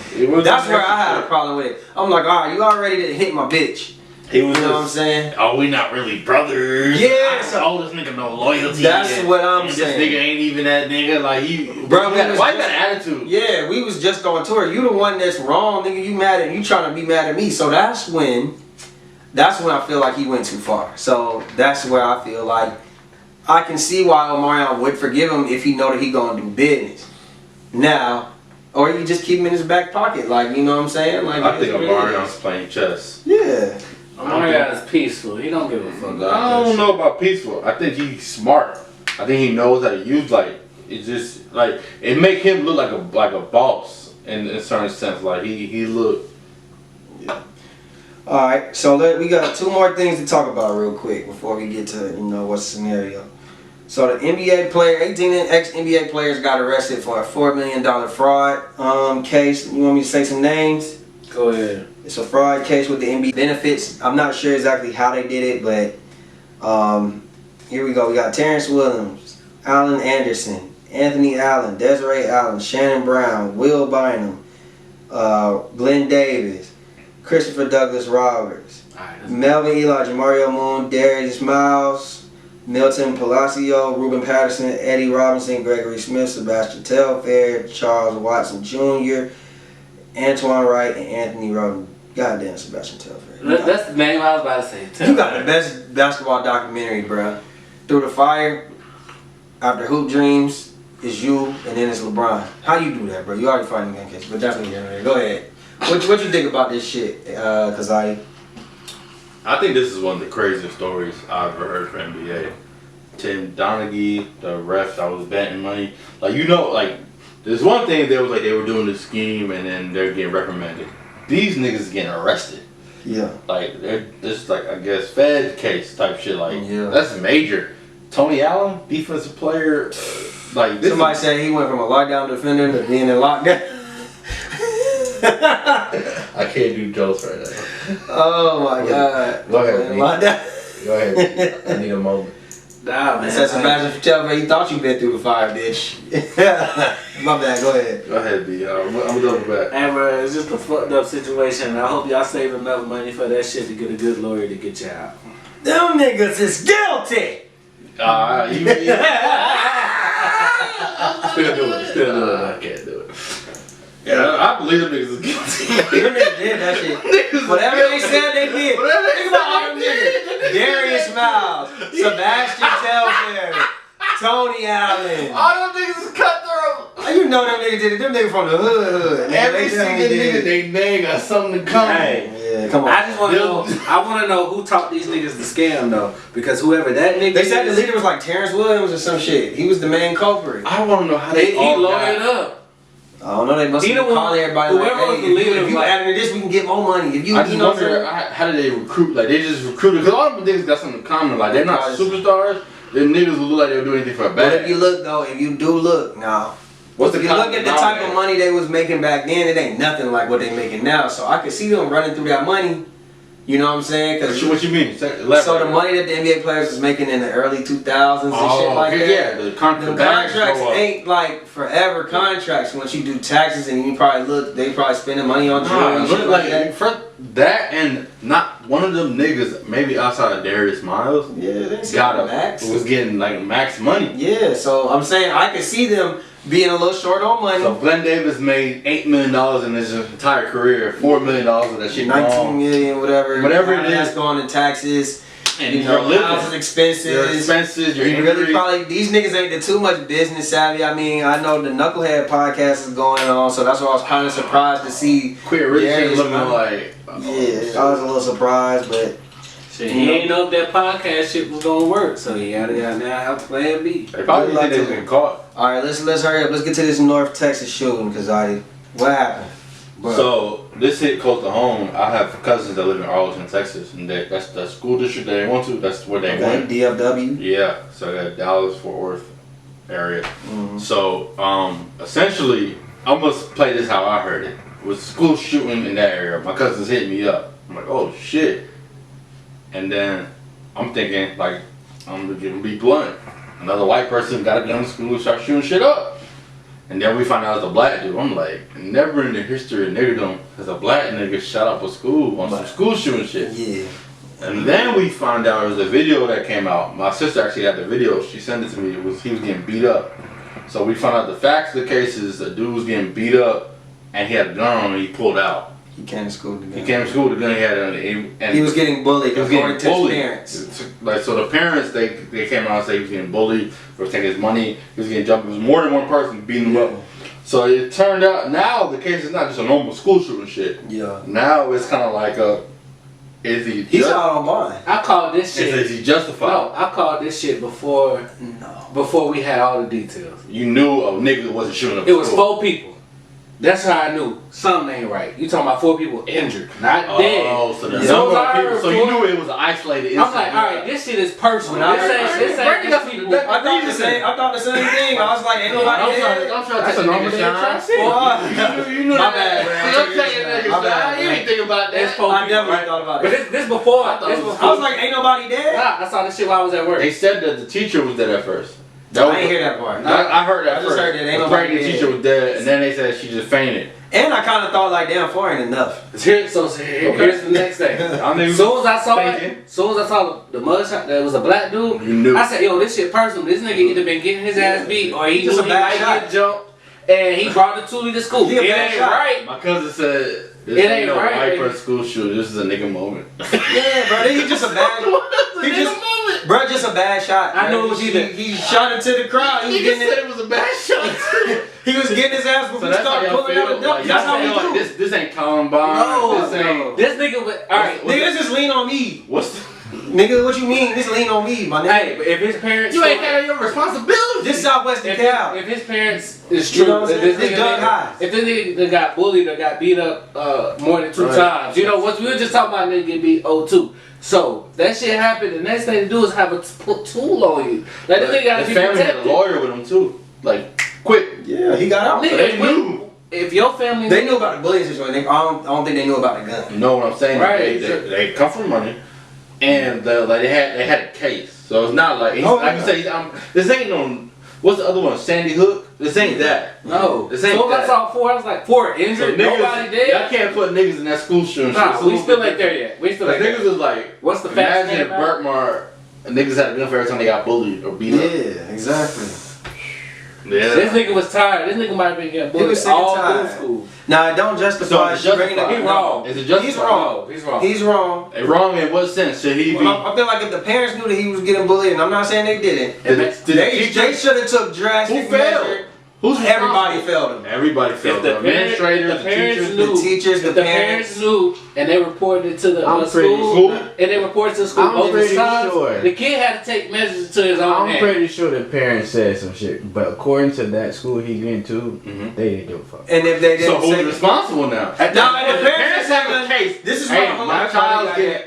That's where I had a problem with it. I'm like, alright, you already done hit my bitch. He was You know what I'm saying? Oh, we not really brothers. Yeah. Oh, this nigga no loyalty. That's and- what I'm and saying. This nigga ain't even that nigga. Like he, Bro, why you got an attitude? Yeah, we was just on tour. You the one that's wrong, nigga. You mad at you trying to be mad at me. So that's when I feel like he went too far. So that's where I feel like I can see why Omarion would forgive him if he know that he gonna do business. Now, or you just keep him in his back pocket, like, you know what I'm saying? Like, I think it is what it Omarion's playing chess. is. Yeah. Omari is peaceful. He don't give a fuck about I don't that know about peaceful. I think he's smart. I think he knows how to use it just like it make him look like a boss in a certain sense. Like he look. All right, so we got two more things to talk about real quick before we get to what's the scenario. So the NBA player, 18 ex-NBA players got arrested for a $4 million fraud case. You want me to say some names? shit. Go ahead. It's a fraud case with the NBA benefits. I'm not sure exactly how they did it, but here we go. We got Terrence Williams, Allen Anderson, Anthony Allen, Desiree Allen, Shannon Brown, Will Bynum, Glenn Davis, Christopher Douglas Roberts, Melvin Eli, Jamario Moon, Darius Miles, Milton Palacio, Ruben Patterson, Eddie Robinson, Gregory Smith, Sebastian Telfair, Charles Watson Jr., Antoine Wright, and Anthony Rodden. Goddamn, Sebastian Telfair. That's the name I was about to say. You got the best basketball documentary, bruh. Through the Fire, After Hoop Dreams, is you, and then it's LeBron. How you do that, bro? You already fighting that case, but that's what you're doing. Go ahead. What you think about this shit, Kazadi? I think this is one of the craziest stories I've ever heard for NBA. Tim Donaghy, the ref that was betting money. Like, there's one thing they were doing the scheme and then they're getting reprimanded. These niggas getting arrested. Yeah. Like this, like I guess Fed case type shit. Like Yeah. that's major. Tony Allen, defensive player. Like this. Somebody said he went from a lockdown defender to being in lockdown. I can't do jokes right now. Oh my god. Go ahead, In B. lockdown. Go ahead. I need a moment. Nah, man. It says Sebastian Vettel, you thought you been through the fire, bitch. My bad, go ahead. Go ahead, B. I'm gonna double back. Hey, bro, it's just a fucked up situation. I hope y'all save enough money for that shit to get a good lawyer to get you out. Them niggas is guilty. Still do it. Still do it. I can't do it. Yeah, I believe them niggas is guilty. Them niggas did that shit. Whatever they said, they did. Whatever they Think about all said, them they niggas. Darius Miles, Sebastian Telfair, Tony Allen. All them niggas is cutthroat. You know them niggas did it. Them niggas from the hood. Nigga, Every they single definitely nigga did. they name got something to come. Hey. Yeah, come on. I just want to know. I want to know who taught these niggas to scam though, because whoever that nigga They said the is, leader was like Terrence Williams or some shit. He was the main culprit. I want to know how he they all lawyered got. up. I don't know. They must He be the one- calling everybody like, whoever was hey, the leader if was you like- added this, we can get more money. If you, I just you know what I'm wonder saying? how did they recruit? Like they just recruited because all them niggas got something in common. Like they're not superstars. Them niggas will look like they'll do anything for a But bag. if you look though, if you do look now, What's if the you look common at the type of denominator? money they was making back then, it ain't nothing like what they making now. So I could see them running through that money. You know what I'm saying? Cause What you mean? so the money that the NBA players was making in the early 2000s and shit like that. Yeah, the The bags contracts go up. ain't like forever contracts. Once you do taxes and you probably look, they probably spending money on jewelry Nah, and shit look like like that. for that and not one of them niggas, maybe outside of Darius Miles, Yeah, they got got a max. was getting like max money. Yeah, so I'm saying I could see them being a little short on money. So Glenn Davis made $8 million in his entire career, $4 million of that shit 19 gone. million, whatever. Whatever Half it that's is. going in taxes. And You you're know, living. housing expenses. Your expenses, your You really injuries. probably these niggas ain't the too much business savvy. I mean, I know the Knucklehead podcast is going on, so that's why I was kind of surprised to see. Quit Richardson Darius looking Miles. like. Yeah, I was a little surprised, but Shit, he ain't know if that podcast shit was gonna work, so he had to now have plan B. They probably Good think luck they to was them. getting caught. all right, let's hurry up. Let's get to this North Texas shooting, Kazadi. What happened? Bro. So this hit close to home. I have cousins that live in Arlington, Texas, and that's the school district they went to. That's where they okay, went. DFW. Yeah, so that Dallas Fort Worth area. Mhm. So essentially, I must play this how I heard it. It was school shooting in that area. My cousins hit me up. I'm like, oh shit. And then I'm thinking like I'm gonna be blunt. Another white person got a gun in school and start shooting shit up. And then we find out it's a black dude. I'm like, never in the history of niggerdom has a black nigga shot up a school on some school shooting shit. Yeah. And then we found out there was a video that came out. My sister actually had the video. She sent it to me. He was getting beat up. So we found out the facts of the case is the dude was getting beat up and he had a gun on him and he pulled out. He came to school together. He came to school with a gun he had on him. And He was getting bullied. he was according getting to his bullied. parents. Like, so the parents, they came out and said he was getting bullied, they were taking his money, he was getting jumped. It was more than one person beating him up. So it turned out, now the case is not just a normal school shooting shit. Yeah. Now it's kind of like is he He's out on bond. I called this shit. is he justified? No, I called this shit before we had all the details. You knew a nigga wasn't shooting up It was school. 4 people. That's how I knew something ain't right. You talking about 4 people injured, not dead. Oh, so the Yeah. number So of I people. heard So you four- knew it was an isolated I'm incident. like, all right, this shit is personal. When I This heard- ain't Break it up. these people. That- I thought the same thing. I was like, ain't nobody I'm dead. trying to That's take a a normal nigga day shine. try shit. You knew My that. bad, man. I'm taking nigga My bad, shine. You man. ain't think about It's that. four I people, definitely right? thought about But it. this before. I thought This it was- before. I was like, ain't nobody dead? Nah, I saw this shit while I was at work. They said that the teacher was dead at first. I ain't hear that part. I heard that I just first. heard that ain't the nobody pregnant dead. teacher was dead, and then they said she just fainted. And I kind of thought like, damn, 4 ain't enough. Here's the next thing. As soon as I saw Thinking. it, as soon as I saw the mugshot that was a black dude, You knew. I said, yo, this shit personal. This nigga either been getting his ass beat or he Just knew a he bad might shot. get jumped and he brought the toolie to school. He a It bad ain't shot. right. My cousin said, this It ain't ain't no right, white baby. person school shooter. This is a nigga moment. Yeah, bro, he just a bad. He just, bro, just a bad shot. I bro. knew it was he, either- he shot into the crowd. He was Nigga getting said it. it was a bad shot. He was getting his ass before So he that's how started y'all pulling out feel? the duck. Like, That's y'all how we feel like do. this ain't Columbine. No, this ain't. no. This nigga was, alright. Nigga, this is lean on me. What's the, Nigga, what you mean? This lean on me, my nigga. Hey, but if his parents, You ain't got your responsibility. This Southwest DeKalb. if his parents is You true, know what I'm if this saying? This Doug High. if this nigga got bullied or got beat up more than 2 times, you know what we were just talking about, nigga get beat 0-2. So that shit happened. The next thing to do is have a tool on you. Like this nigga gotta His be family had a protected. lawyer with him too. Like quick. Yeah, he got out. Nigga, They knew. if your family They knew about the bullying situation. I don't think they knew about the gun. You know what I'm saying? Right. They come from money, and like they had a case. So it's not like like you say. This ain't no. What's the other one? Sandy Hook. This ain't that. No. This ain't So that. I saw 4. I was like 4 So injured. niggas, Nobody dead. Y'all can't put niggas in that school shooting. Nah, we still ain't there yet. We still ain't Niggas there. is like. What's the fast Imagine if name, man? Burtmar niggas had a gun for every time they got bullied or beat up. Yeah, exactly. Yeah. This nigga was tired. This nigga might have been getting He bullied was sick and all tired. through school. Now, it don't justify So it's bringing justified. it. He wrong. Is it justified? He's wrong. No, he's wrong. He's wrong. Wrong in what sense? Should he be? Well, I feel like if the parents knew that he was getting bullied, and I'm not saying they didn't, Did the they teachers- should have took drastic Who failed? measures. Who's Everybody responsible? failed him. Everybody If failed. the The administrators, the parents teachers. knew, the teachers, if the the parents. parents knew, and they reported it to the I'm school, pretty and they reported to the school I'm both pretty times, sure. the kid had to take measures to his own I'm hand. pretty sure the parents said some shit, but according to that school he went to, Mhm. they didn't give a fuck. And if they So didn't who's say responsible now? At No, that and point, the parents have a have case. This is Hey, why my child's getting.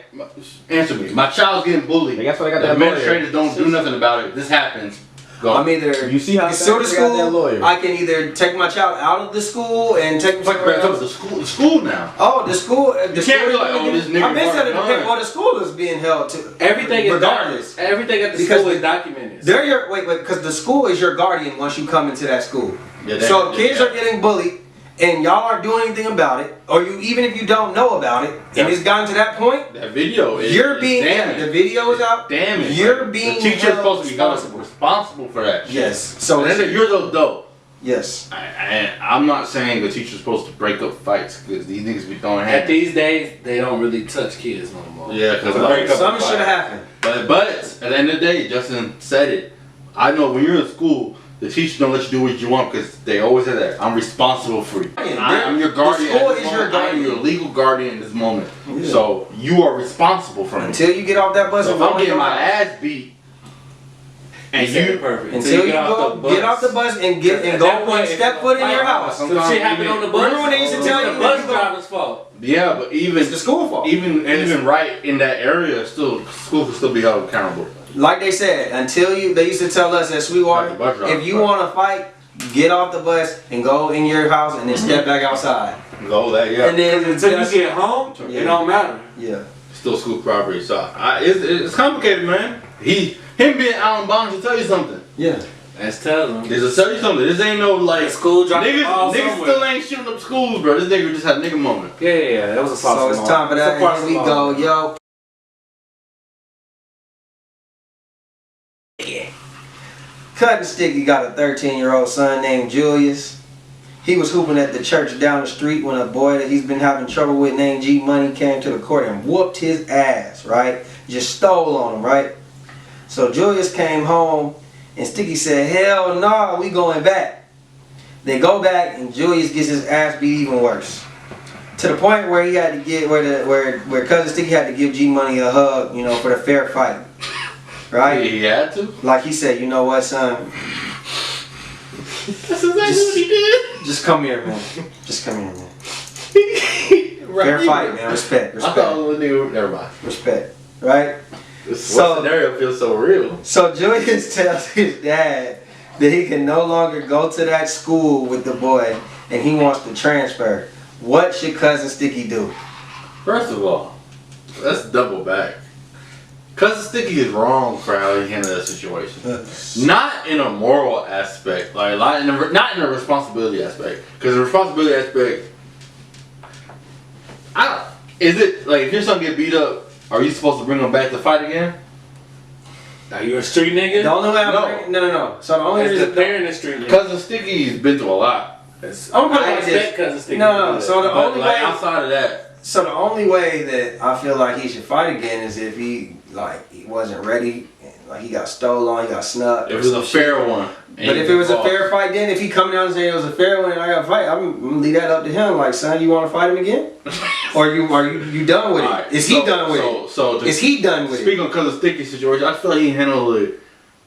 Answer me. My child's getting bullied. That's why they got The that lawyer. administrators don't do nothing about it. This happens. Go. I'm either You see how sue the fast they got that school. lawyer? I can either take my child out of the school and take him somewhere else. The school now. Oh, the school. The You can't school be like, oh, this nigga I've been saying brought a gun. well, the school is being held to everything is regardless. everything at the Because school is the- documented. They're your wait, because the school is your guardian once you come into that school. Yeah, So if kids are getting bullied and y'all aren't doing anything about it, or you even if you don't know about it, and Yeah. it's gotten to that point, That video is you're being damning. the video is out. Damn it. You're being the teacher's held supposed to be held responsible. responsible for that. Shit. Yes. So So you're the adult. yes. I'm not saying the teacher's supposed to break up fights because these niggas be throwing At hands. these days, they don't really touch kids no more. Yeah, because Something should have happened. But at the end of the day, Justin said it. I know when you're in school, the teachers don't let you do what you want because they always say that. I'm responsible for you. I'm your guardian. The school at this is your moment. I am guardian. your legal guardian in this moment. Yeah. So you are responsible for me. Until you get off that bus So and if go I'm in getting your my house. ass beat, and said you it perfect. Until you go get off the bus and get and go and step foot in your house. Some shit happened on the bus. Remember when they used to tell It's you the bus when you go- driver's fault. yeah, but even It's the school fault. even right in that area, still school can still be held accountable. Like they said, they used to tell us at Sweetwater, Like the bus driver, if you right. want to fight, get off the bus and go in your house and then step back outside. Go that yeah. And then Until you get home, Yeah. it don't matter. yeah. Still school property. So it's complicated, man. Him being Alan Bond should tell you something. Yeah. Let's tell them. This will tell you something. This ain't no like The school dropped the ball niggas somewhere. still ain't shooting up schools, bro. This nigga just had a nigga moment. Yeah, that was a false So it's time for that. And here we go, yo. Cutting Sticky got a 13-year-old son named Julius. He was hooping at the church down the street when a boy that he's been having trouble with named G Money came to the court and whooped his ass, right? Just stole on him, right? So Julius came home and Sticky said, hell no, we going back. They go back and Julius gets his ass beat even worse. To the point where he had to get where Cousin Sticky had to give G Money a hug, you know, for the fair fight. Right? He had to. Like he said, you know what, son? That's exactly what he did. Just come here, man. Just come here, man. Right. Fair fight, man. Respect. I thought Respect. it was a nigga. Never mind. Respect. Right? This So- scenario feels so real. So Julius tells his dad that he can no longer go to that school with the boy and he wants to transfer. What should Cousin Sticky do? First of all, let's double back. Cousin Sticky is wrong for how he handled that situation. Not in a moral aspect, like not in a responsibility aspect. Because the responsibility aspect, is it like if your son get beat up, are you supposed to bring him back to fight again? Are you a street nigga? The only way No. no. So the only That's reason the parent of street nigga. Cousin Sticky's been through a lot. I'm gonna put it I like expect this. Cousin Sticky. No. to do So the But only like way outside of that, So the only way that I feel like he should fight again is if he wasn't ready Like he got stolen, he got snubbed. If it was a fair one. But if it was a fair fight, then if he come down and say it was a fair one and I got to fight, I'm gonna leave that up to him. Like, son, you want to fight him again? Or are you done with it? Right, Is he done with it? Is he done with it? Speaking of Cousin Sticky situation, I feel like he handled it.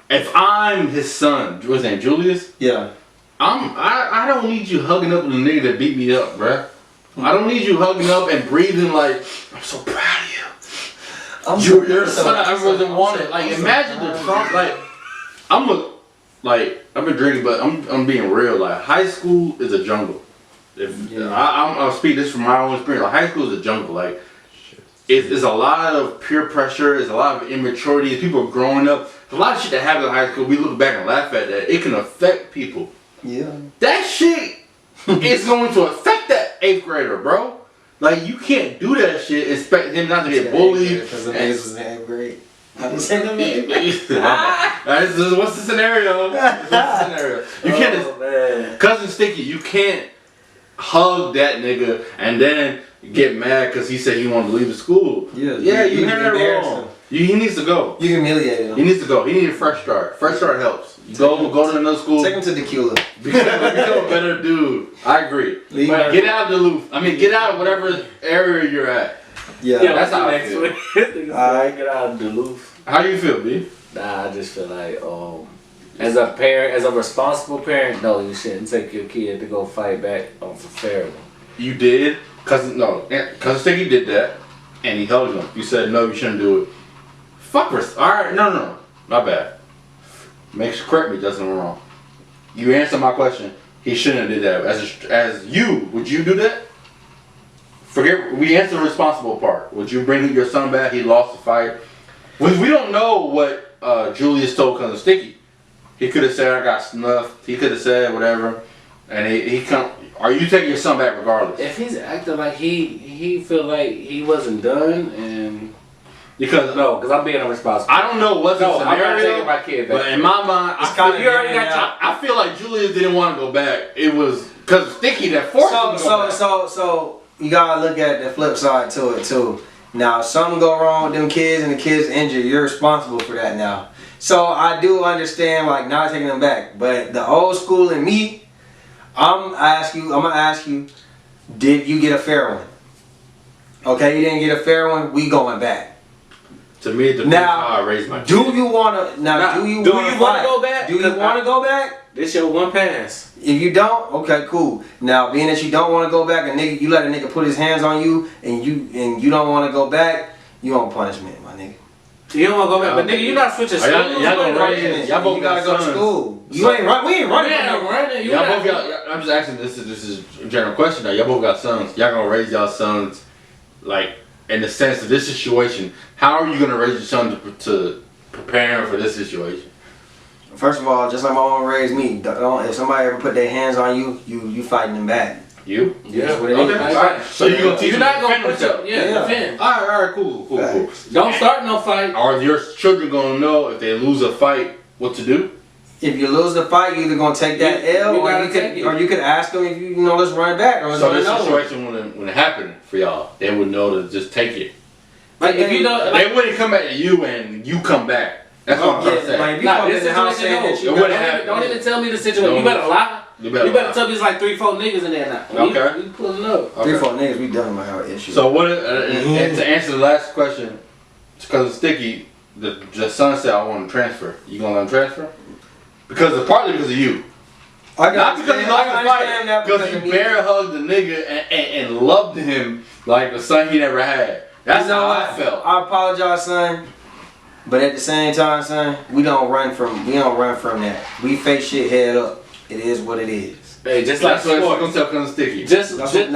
If I'm his son, what's his name, Julius? Yeah. I don't need you hugging up with a nigga that beat me up, bruh. I don't need you hugging up and breathing like, I'm so proud of you. You're a son I wasn't wanted. Like, imagine the Trump, I've been drinking, but I'm being real. Like, high school is a jungle. I'll speak this from my own experience. Like, high school is a jungle. Like, it's a lot of peer pressure. It's a lot of immaturity. People are growing up. There's a lot of shit that happens in high school. We look back and laugh at that. It can affect people. Yeah. That shit is going to affect that 8th grader, bro. Like, you can't do that shit. Expect him not to get bullied. Because the niggas was in 8th grade. How you say them? What's the scenario? You can't. Cousin Sticky, you can't hug that nigga and then get mad because he said he wanted to leave the school. Yeah, you had that wrong. He needs to go. You humiliated him. He needs to go. He needs a fresh start. Fresh start helps. You go to another school. Take him to Tequila. Become a better dude. I agree. But get out of Duluth. get out of whatever area you're at. Yeah, that's how I feel. Alright, get out of Duluth. How do you feel, B? Nah, I just feel like, as a parent, as a responsible parent, no, you shouldn't take your kid to go fight back on for fair one. You did? Cousin Sticky did that, and he held him. You said, no, you shouldn't do it. Fuckers. Alright, no. My bad. Correct me, Justin, I'm wrong. You answered my question. He shouldn't have did that. As you, would you do that? We answered the responsible part. Would you bring your son back? He lost the fight. We don't know what Julius told Cousin Sticky. He could have said I got snuffed. He could have said whatever, and he come. Are you taking your son back regardless? If he's acting like he feel like he wasn't done and. Because I'm being irresponsible. I don't know what's the scenario. I'm not taking my kid back. But in my mind, I feel like Julius didn't want to go back. It was because Sticky that forced him to go back. So you gotta look at the flip side to it too. Now, if something go wrong with them kids and the kids injured, you're responsible for that now. So I do understand like not taking them back, but the old school and me, I'm gonna ask you, did you get a fair one? Okay, you didn't get a fair one. We going back. To me, it depends how I raise my kid. Do you want to go back? Do you want to go back? This your one pass. If you don't, okay, cool. Now, being that you don't want to go back, you let a nigga put his hands on you, and you don't want to go back, you on punishment, my nigga. You don't want to go back, but nigga, you not switching schools. Y'all both gotta go to school. You ain't right. We ain't running. Y'all both got. I'm just asking. This is a general question. Now, y'all both got sons. Y'all gonna raise y'all sons like. In the sense of this situation, how are you going to raise your son to prepare him for this situation? First of all, just like my mom raised me, if somebody ever put their hands on you, you fighting them back. You? Yeah. That's what it is. Right. So you're going to teach You're not going to put your defend. All right, cool. Don't start no fight. Are your children going to know if they lose a fight what to do? If you lose the fight, you're either gonna take that L, or you could ask them if you let's run it back. Or so this situation when it happened for y'all, they would know to just take it. Like if you don't, they wouldn't come back to you and you come back. That's what I'm trying to say. Like if you come in the house saying that you don't even tell me the situation. You better lie. You better tell me it's like 3-4 niggas in there now. Okay. We pulling up. 3-4 niggas, we done with our issue. So what? And to answer the last question, because it's Sticky, the son said I want to transfer. You gonna let him transfer? Partly because of you. Not because he lost the fight, because you bear hugged the nigga and loved him like a son he never had. That's how I felt. I apologize, son. But at the same time, son, we don't run from that. We face shit head up. It is what it is. Hey, just like that's what you're gonna tell Cousin Sticky. Just Cousin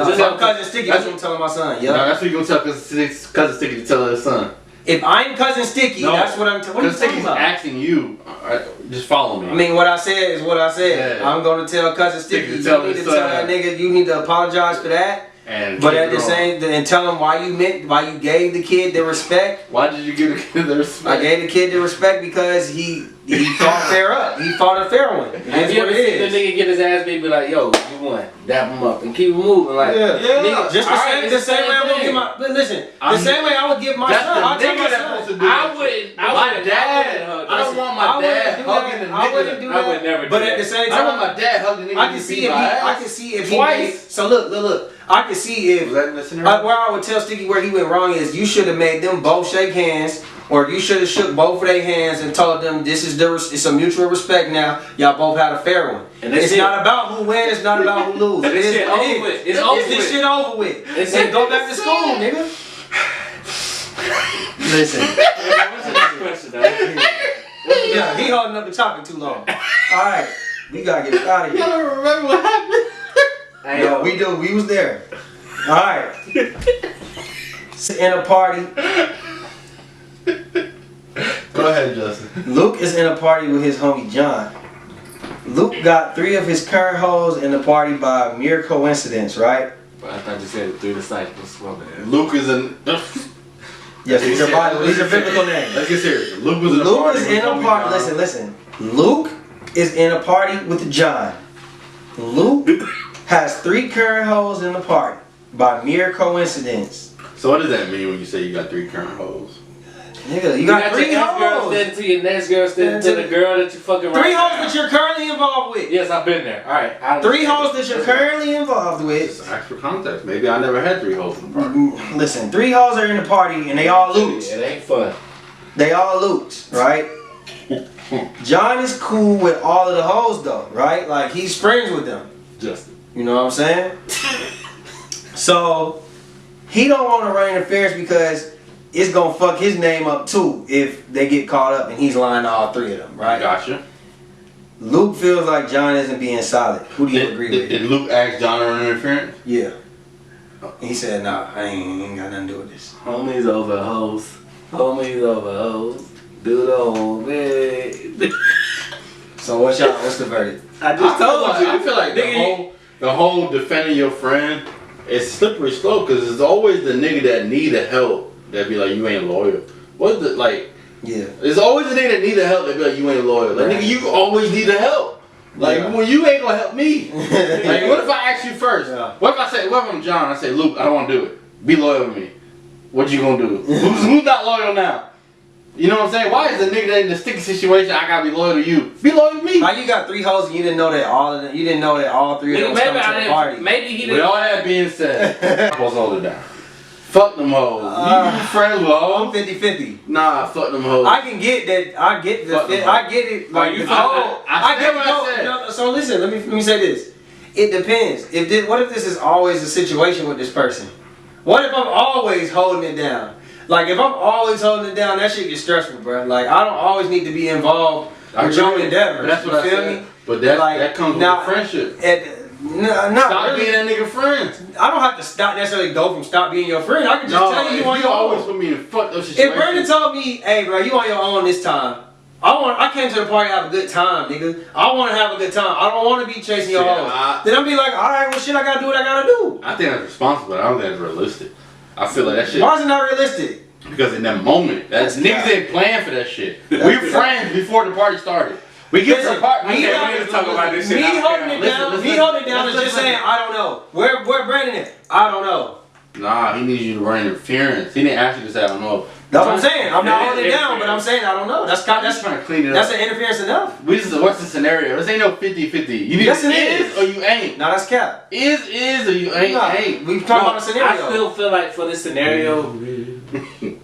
Sticky. That's what I'm telling my son. Yeah. No, that's what you're gonna tell Cousin Sticky to tell his son. If I'm Cousin Sticky, that's what I'm telling. What are you talking about? Asking you. Just follow me. I mean, what I said is what I said. Yeah. I'm gonna tell Cousin Sticky. You need to tell that nigga. You need to apologize for that. But at the same, and tell him why you gave the kid the respect. Why did you give the kid the respect? I gave the kid the respect because he fought fair up. He fought a fair one. Have you ever seen the nigga get his ass beat, be like, yo, you won, dap him up, and keep moving, like, nigga, just the the same way I would give my. But listen, the same way I would give my son. I'll tell my son. I wouldn't. My dad. I don't want my dad hugging the nigga. I wouldn't do that. I would never do But that. at the same I time, want my dad hugging the nigga. I can see if he Twice. made, so look. I can see if Was that in the scenario? where I would tell Sticky where he went wrong is you should have made them both shake hands, or you should have shook both of their hands and told them this is it's a mutual respect now. Y'all both had a fair one. And it's not about who wins. It's not about who loses. This shit over with. It's over This with. shit over with. And go back to school, nigga. Listen. What's the next question, though? Yeah, he holding up the topic too long. All right, we gotta get out of here. I don't remember what happened. Hey, No, we do. We was there. All right. In a party. Go ahead, Justin. Luke is in a party with his homie John. Luke got 3 of his current hoes in the party by mere coincidence, right? I thought you said 3 disciples. My bad. Luke is in. Yes, these are biblical names. Let's get serious. Luke was in a Luke party. is in a party. Listen. Luke is in a party with John. Luke has 3 current hoes in the party by mere coincidence. So what does that mean when you say you got 3 current hoes? Nigga, you got 3 your ex-girl hoes. standing to your next girl standing to the girl that you fucking 3 right hoes now. that you're currently involved with. Yes, I've been there. All right. 3 hoes that you're currently involved with. Just ask for context. Maybe I never had 3 hoes in the party. Listen, 3 hoes are in the party and they all loot. It ain't fun. They all loot, right? John is cool with all of the hoes though, right? Like he's friends with them. Justin. You know what I'm saying? So he don't want to run interference because it's gonna fuck his name up too if they get caught up and he's lying to all 3 of them, right? Gotcha. Luke feels like John isn't being solid. Who do you agree with? Did Luke ask John to run interference? Yeah. He said, nah, I ain't got nothing to do with this. Homies over hoes. Homies over hoes. Do the whole man. So what's the verdict? I just told you. I feel like Nigga, the whole defending your friend is slippery slope because it's always the nigga that need the help that be like you ain't loyal. What's the like? Yeah. There's always a nigga that need the help that be like you ain't loyal. Like Right. nigga, you always need the help. Like Yeah. when you ain't gonna help me. Like what if I ask you first? Yeah. What if I'm John? I say Luke, I don't want to do it. Be loyal to me. What you gonna do? who's not loyal now? You know what I'm saying? Why is the nigga that in the sticky situation? I gotta be loyal to you. Be loyal to me. How you got 3 hoes and you didn't know that all of them? You didn't know that all 3 of them was coming to the party. Maybe he With didn't. all that being said, I'm supposed to hold it down. Fuck them hoes. You friends with I'm hoes? 50-50. Nah, fuck them hoes. I can get that. I get the Fuck fit. them I get it. Like you- the whole. I get said what I said. no, so listen. Let me say this. It depends. What if this is always a situation with this person? What if I'm always holding it down? Like if I'm always holding it down, that shit gets stressful, bro. Like I don't always need to be involved with your endeavors. That's what you I feel said. me? But that Like, that comes now- with friendship. Not Stop really. being that nigga friend. I don't have to stop necessarily go from stop being your friend. I can just tell you if on you your always own. put me in fucked up If situations. Brandon told me, hey bro, you on your own this time. I came to the party to have a good time, nigga. I want to have a good time. I don't want to be chasing your Yeah, hoes. Then I'll be like, all right, well shit, I gotta do what I gotta do. I think that's responsible, but I don't think that's realistic. I feel like that shit Why is it not realistic? because in that moment, That's niggas cap. ain't playing for that shit. That's We cap. friends before the party started. We get to the Listen, party. me Okay, not- we need to talk about this shit. Me out holding there. it Listen, down. listen, Me holding it down is listen, just listen. saying I don't know. Where Brandon is? I don't know. Nah, he needs you to run interference. He didn't ask you to say I don't know. That's what I'm saying. I'm not Yeah, holding it down, but I'm saying I don't know. That's trying to clean it that's up. an interference enough. What's the scenario? This ain't no 50-50. You need Yes, it is is. or you ain't. Now that's cap. Is or you ain't. Nah, Ain't. we've talked about a I scenario. still feel like for this scenario,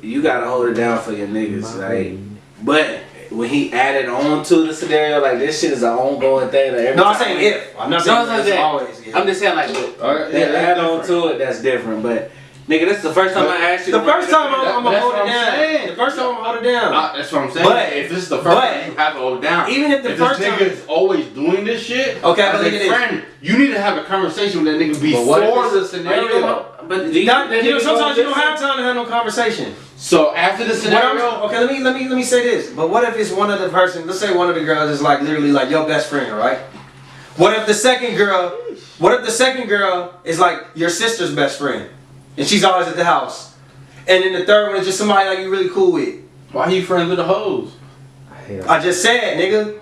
you gotta hold it down for your niggas, right? But when he added on to the scenario, like this shit is an ongoing thing. Like every No, I'm time saying we- if. I'm not No, saying I'm not it's saying- always. Yeah. I'm just saying like, Okay, they yeah, add that's on different. to it. That's different. But nigga, this is the first time I asked you. The to first time I'm That's gonna hold what it I'm down. saying. The first time I'm gonna hold it down. That's what I'm saying. But- if this is the first but- time, you have to hold it down. Even if the if first this time- nigga is always doing this shit, Okay, as but a look at this. friend, you need to have a conversation with that nigga But what if before it's- the Are you scenario. gonna- But do you, Not, that you know, nigga sometimes gonna you don't listen? have time to have no conversation. So after the What scenario, okay, let me say this. But what if it's one of the person? Let's say one of the girls is like literally like your best friend, right? What if the second girl What if the second girl is like your sister's best friend, and she's always at the house, and then the third one is just somebody like you really cool with? Why are you friends with the hoes? I just said, nigga.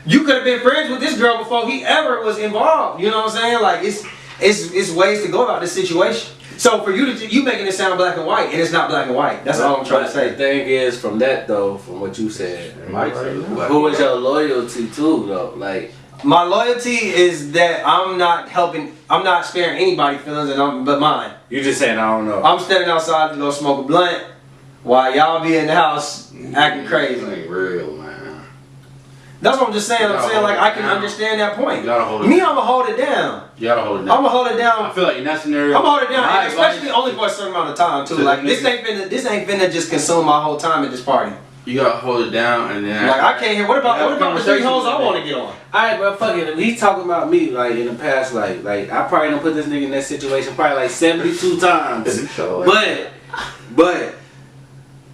You could have been friends with this girl before he ever was involved. You know what I'm saying? Like it's ways to go about this situation. So for you making it sound black and white, and it's not black and white. That's all I'm trying to say. The thing is, from that though, from what you said, Who was your loyalty to though? Like my loyalty is that I'm not sparing anybody's feelings, but mine. you just saying, I don't know. I'm standing outside to go smoke a blunt while y'all be in the house acting crazy. This ain't real, man. That's what I'm just saying. I'm saying like I can understand that point. You gotta hold it Me, down. I'ma hold it down. You gotta hold it down. I'ma hold it down. I feel like in that scenario, I'm holding it down, my and especially advice- only for a certain amount of time too. to Like them this niggas- ain't finna just consume my whole time at this party. You gotta hold it down, and then Like I can't hear. What about have the three conversations hoes I with want them. to get on? Alright, but fuck it. He's talking about me like in the past, like I probably done put this nigga in that situation probably like 72 times. But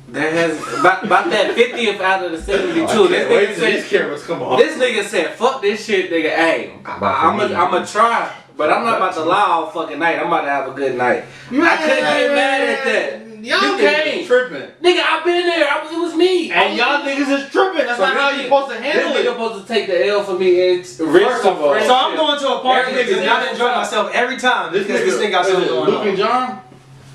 there has about that 50th out of the 72. Wait till these cameras come on. This nigga said, "Fuck this shit, nigga. Hey, I'ma try, but I'm not about to lie all fucking night. I'm about to have a good night." I couldn't get mad at that. Y'all You niggas can't. is tripping. Nigga, I've been there. It was me. And y'all niggas is tripping. That's So not how this you nigga- supposed to handle This nigga it. supposed to take the L for me and risk of all- So I'm going to a party Every and nigga- I enjoy myself every time because this nigga got something going Luke and on. John.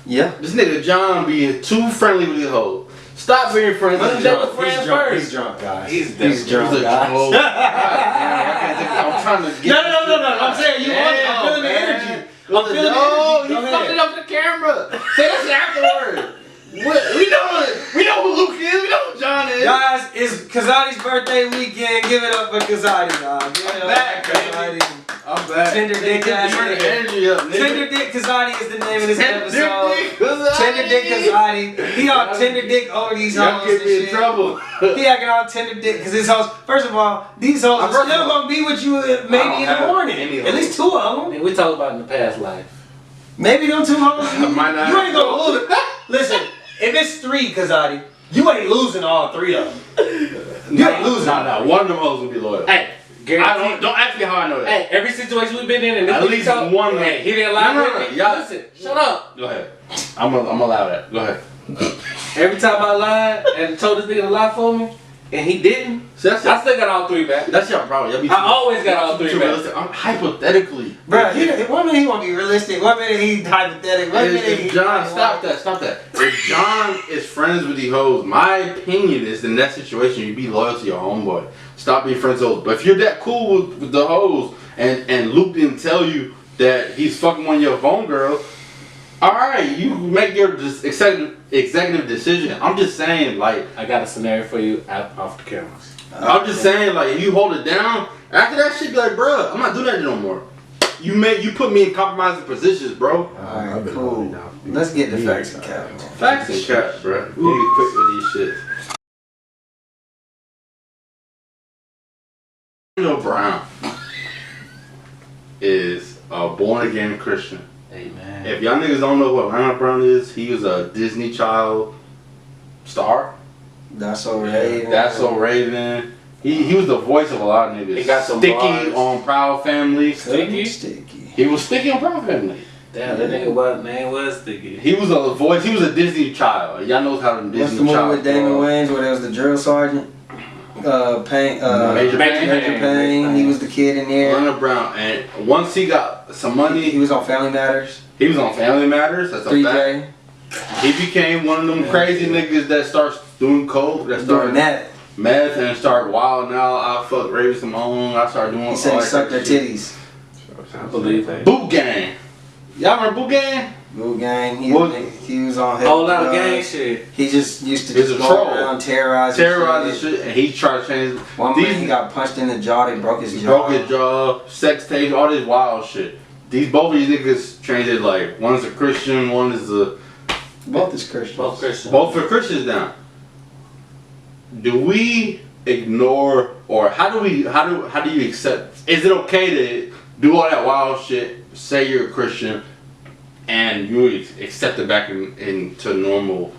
Yeah. This nigga John being too friendly with his hoes. Stop being friends with They John. were friends He's drunk. first. He's drunk, guys. He's He's drunk, He's a guys. troll. God damn, I can't take it. I'm trying to get. No. I'm saying you want it. I'm feeling the man. energy. I'm feeling the Oh, energy. he Go fucked ahead. it up for the camera. Say that shit afterward. What? We know who Luke is. We know who John is. Guys, it's Kazadi's birthday weekend. Give it up for Kazadi, guys. Give it up back, for baby. Kazadi. I'm back. Tender Dick ass Turn the nigga. energy up, nigga. Tender Dick Kazadi is the name of this episode. Dick Kazadi. Tender Dick Kazadi. He all tender dick over these Y'all hoes get and me in shit. trouble. He acting all tender dick because his hoes. First of all, these hoes are First of still all, gonna be with you I don't maybe in the have morning. any At hoes. least two of them. And we talk about in the past life. Maybe them two hoes. Might not. You ain't gonna lose. Listen, if it's three Kazadi, you ain't losing all three of them. You ain't losing. Nah. One of them hoes will be loyal. Hey, I guarantee. don't ask me how I know that. Hey, every situation we've been in, and this At nigga least talk, one. Hey, he didn't lie No, with me. y'all- Listen, shut up. Go ahead. I'm gonna allow that. Go ahead. Every time I lied and told this nigga to lie for me, and he didn't, See, that's I still got all three back. That's your problem. Y'all be I always got all three too back. realistic. I'm hypothetically. Bruh, one minute he want to be realistic, one minute he hypothetical, one minute he. If John, stop that. If John is friends with these hoes, my opinion is in that situation, you be loyal to your homeboy. Stop being friends with hoes. But if you're that cool with the hoes, and Luke didn't tell you that he's fucking one of your phone girls, alright, you make your executive decision. I'm just saying, like, I got a scenario for you off the cameras. I'm just saying, like, if you hold it down, after that shit, be like, bruh, I'm not doing that no more. You put me in compromising positions, bro. Alright, cool. Let's get the facts and cap. Facts and caps, bro. We need to be quick with these shits. Orlando Brown is a born again Christian. Amen. If y'all niggas don't know who Orlando Brown is, he was a Disney child star. That's so Raven. That's so Raven. He was the voice of a lot of niggas. He got some Sticky bars. on Proud Family. Sticky? Sticky. He was Sticky on Proud Family. Damn, that nigga what name was Sticky. He was a voice. He was a Disney child. Y'all know how the Disney What's the movie child. with Damon Wayans where there was the drill sergeant? Major Major Payne. He was the kid in there. Orlando Brown, and once he got some money, He was on Family Matters. he was on Family Matters. That's a fact. 3J. He became one of them crazy niggas that starts doing coke, that Doing started that. meth, and started wilding out. I fuck Raven Simone. I started doing. He said all he that sucked their shit. titties. I believe that. Boot Gang. Y'all remember Boot Gang? Blue Gang. What? He was on. Whole lot of drugs. gang shit. He just used to He's just a go troll. around terrorizing Terrorizing shit, and he tried to change. One minute he got punched in the jaw. They broke his He jaw. broke his jaw, sex tape, all this wild shit. Both of these niggas changed it. Like one's a Christian, one is a. Both is Christian. Both Christian. Both for Christians now. Do we ignore, or how do you accept? Is it okay to do all that wild shit? Say you're a Christian, and you accept it back into normal,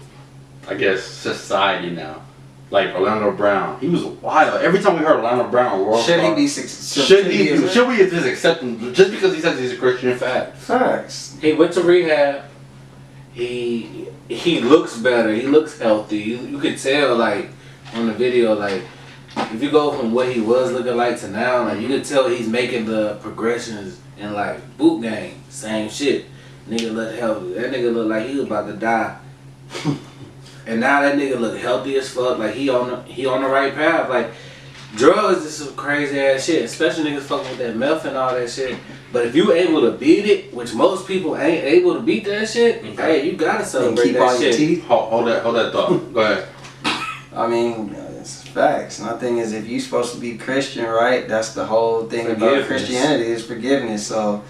I guess, society now. like Orlando Brown. He was wild. Every time we heard Orlando Brown, Should he be should we just accept him just because he says he's a Christian? Facts. He went to rehab. He looks better. He looks healthy. You could tell like on the video, like if you go from what he was looking like to now, like you could tell he's making the progressions in like boot game. Same shit. Nigga look healthy. That nigga look like he was about to die. And now that nigga look healthy as fuck. Like he on the right path. Like drugs is some crazy ass shit. Especially niggas fucking with that meth and all that shit. But if you able to beat it, which most people ain't able to beat that shit, hey, you gotta celebrate that shit. Hold that thought. Go ahead. I mean, it's facts. My thing is, if you supposed to be Christian, right? That's the whole thing about Christianity is forgiveness. So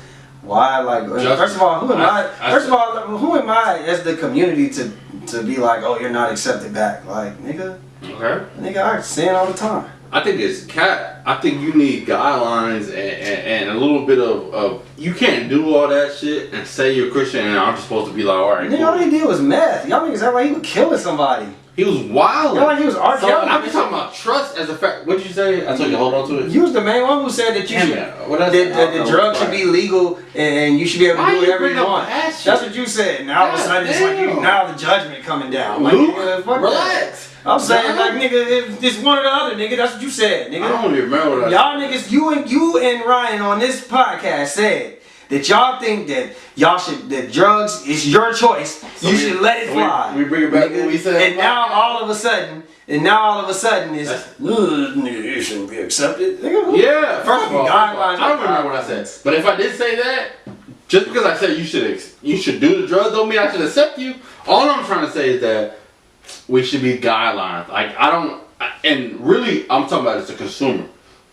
why, like, first of all, who am I? First of all, who am I as the community to be like, oh, you're not accepted back? Like, nigga, nigga, I sin all the time. I think it's cat. I think you need guidelines and a little bit of you can't do all that shit and say you're Christian and I'm just supposed to be like, all right. Nigga, all he did was meth. Y'all niggas act like he was killing somebody. He was wild. Y'all like he was R. So Kelly. I'm just talking about trust as a fact. What'd you say? I told you to hold on to it. You was the main one who said that you that the drugs should be legal and you should be able to do whatever you want. That's what you said. Now all of a sudden it's like now the judgment coming down. Like, Luke, nigga, fuck relax. That. I'm saying like nigga, it's one or the other, nigga. That's what you said, nigga. I don't even remember what y'all niggas, you and Ryan on this podcast said that y'all think that that drugs is your choice. So you should let it fly. We bring it back to what we said. And now all of a sudden it's nigga, you shouldn't be accepted. Nigga, yeah, first of all, guidelines. I don't remember what I said. But if I did say that, just because I said you should do the drugs don't mean I should accept you. All I'm trying to say is that we should be guidelines. Like and really I'm talking about as a consumer.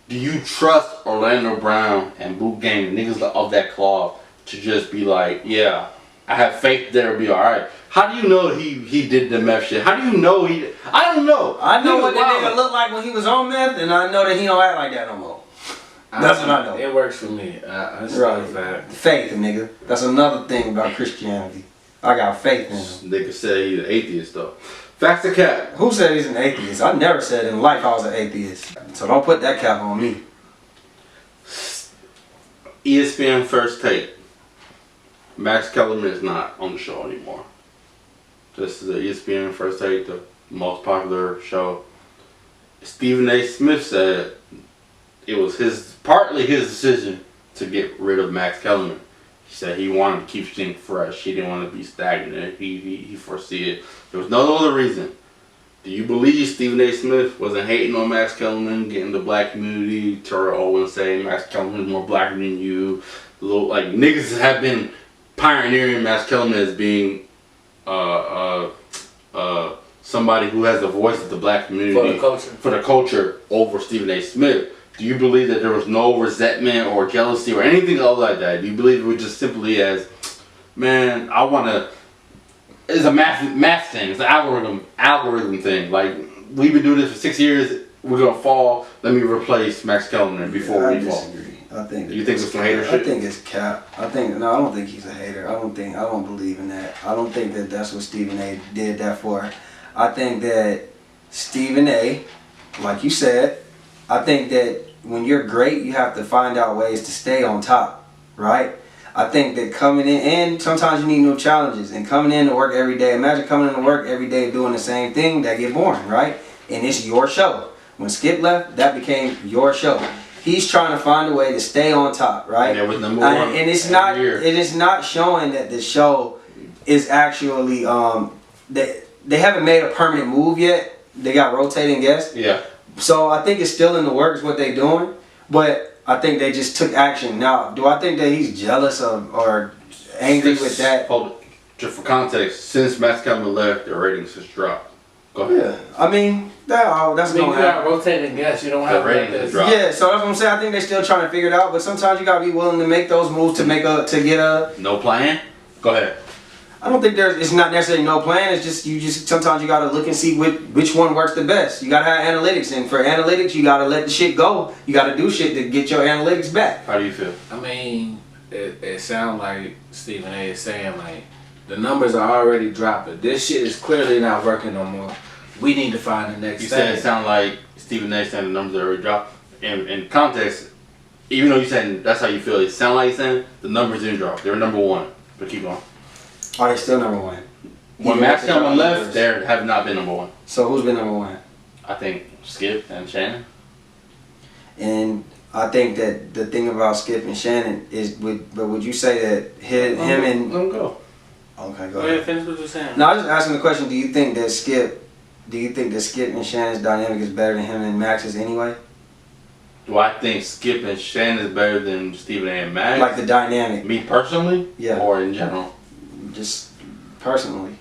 Do you trust Orlando Brown and Boot Gang, niggas of that cloth, to just be like, yeah, I have faith that it'll be alright? How do you know he did the meth shit? How do you know I don't know. I know what the nigga looked like when he was on meth, and I know that he don't act like that no more. That's what I know. It works for me. That's right. Faith, nigga. That's another thing about Christianity. I got faith in him. Nigga said he's an atheist though. Facts or cap? Who said he's an atheist? I never said in life I was an atheist. So don't put that cap on me. ESPN First Take. Max Kellerman is not on the show anymore. This is the ESPN First Take, the most popular show. Stephen A. Smith said it was partly his decision to get rid of Max Kellerman. He said he wanted to keep things fresh. He didn't want to be stagnant. He foresee it. There was no other reason. Do you believe Stephen A. Smith wasn't hating on Max Kellerman, getting the black community? Terrell Owens saying Max Kellerman is more blacker than you. Like niggas have been pioneering Max Kellerman as being somebody who has the voice of the black community for the culture over Stephen A. Smith. Do you believe that there was no resentment or jealousy or anything else like that? Do you believe it was just simply as, man, I want to, it's a math thing, it's an algorithm thing. Like, we've been doing this for 6 years, we're going to fall, let me replace Max Kellerman before we fall. I think you think it's some hater shit? I think it's cap. I don't think he's a hater. I don't believe in that. I don't think that that's what Stephen A. did that for. I think that Stephen A., like you said, I think that when you're great, you have to find out ways to stay on top, right? I think that coming in, and sometimes you need new challenges, and coming in to work every day, imagine coming in to work every day doing the same thing, that get boring, right? And it's your show. When Skip left, that became your show. He's trying to find a way to stay on top, right? And it was number one. And it's not, it is not showing that the show is actually, they haven't made a permanent move yet. They got rotating guests. Yeah. So I think it's still in the works what they're doing, but I think they just took action. Now, do I think that he's jealous of or angry with that? Hold it. Just for context, since Max Kellerman left, their ratings has dropped. Go ahead. Yeah, I mean that's going to happen. Rotating guests, you don't have ratings. Yeah, so that's what I'm saying. I think they're still trying to figure it out, but sometimes you gotta be willing to make those moves to get a. No plan. Go ahead. I don't think it's not necessarily no plan. It's just sometimes you gotta look and see which one works the best. You gotta have analytics, and for analytics, you gotta let the shit go. You gotta do shit to get your analytics back. How do you feel? I mean, it sounds like Stephen A. is saying like the numbers are already dropping. This shit is clearly not working no more. we need to find the next You thing. said it sound like Stephen A. saying the numbers already dropped. In context, even though you saying that's how you feel, it sound like you're saying the numbers didn't drop. They were number one. But keep going. Are they still number one? When Max Cameron left, they have not been number one. So who's been number one? I think Skip and Shannon. And I think that the thing about Skip and Shannon is, but would you say that him and Let them go. okay, Go go ahead, ahead. finish what you're saying. No, I was just asking the question. Do you think that Skip and Shannon's dynamic is better than him and Max's anyway? Do I think Skip and Shannon is better than Stephen A. and Max? Like the dynamic, Me personally? Yeah. Or in general? just personally.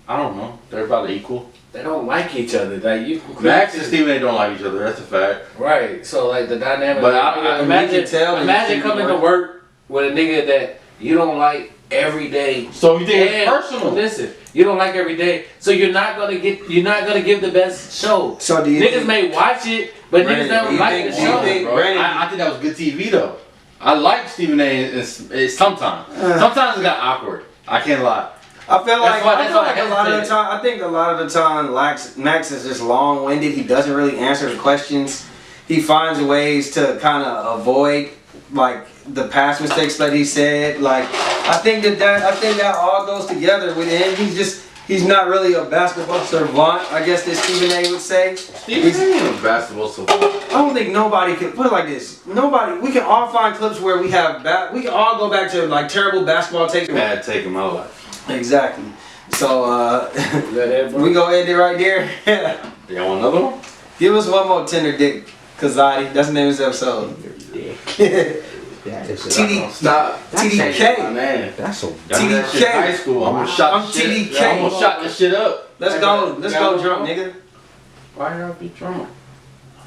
I don't know. They're about equal. They don't like each other. Like you, Max and Stephen A. don't like each other. That's a fact. right? So like the dynamic. But I imagine, can tell that imagine you coming work- to work with a nigga that you don't like every day. So you think it's And personal? listen, you don't like every day, so you're not gonna give the best show. So do you Niggas think, may watch it, but Brandon, niggas don't do you like think- the do you show. think- Bro, Brandon- I think that was good TV though. I like Stephen A. Sometimes. Sometimes it got awkward. I can't lie. I feel like, That's why- I that's feel why I like a lot of the hesitated. time, I think a lot of the time Max is just long-winded. He doesn't really answer the questions. He finds ways to kind of avoid like the past mistakes that he said. Like I think that all goes together with him. He's not really a basketball savant, I guess that Stephen A. would say. Stephen A. ain't a basketball so I don't think nobody could put it like this. We can all find clips where we can all go back to like terrible basketball takes. bad take in my life. Exactly. So That we gonna end it right there. Y'all want another one? Give us one more Tender Dick Kazadi. That's the name of this episode. That is TD Stop. TDK. My man. That's so Y'all did that shit in high school. I almost shot I'm the shit. TDK. I almost shot this shit up. Let's go drunk, nigga. Why y'all be drunk?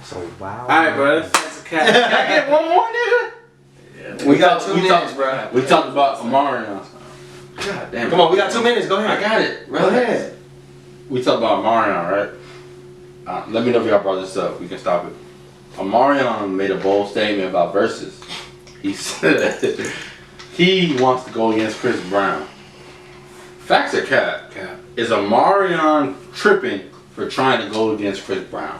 so wow. All right, bro. That's a cat. Can I get one more, nigga? We got 2 minutes, bro. We talked about Amari now. God damn. Come on, we got 2 minutes. Go I ahead. got it. Go ahead. We talked about Amarion, right? Let me know if y'all brought this up. We can stop it. Amarion made a bold statement about verses. He said he wants to go against Chris Brown. Facts or cap? Is Amarion tripping for trying to go against Chris Brown?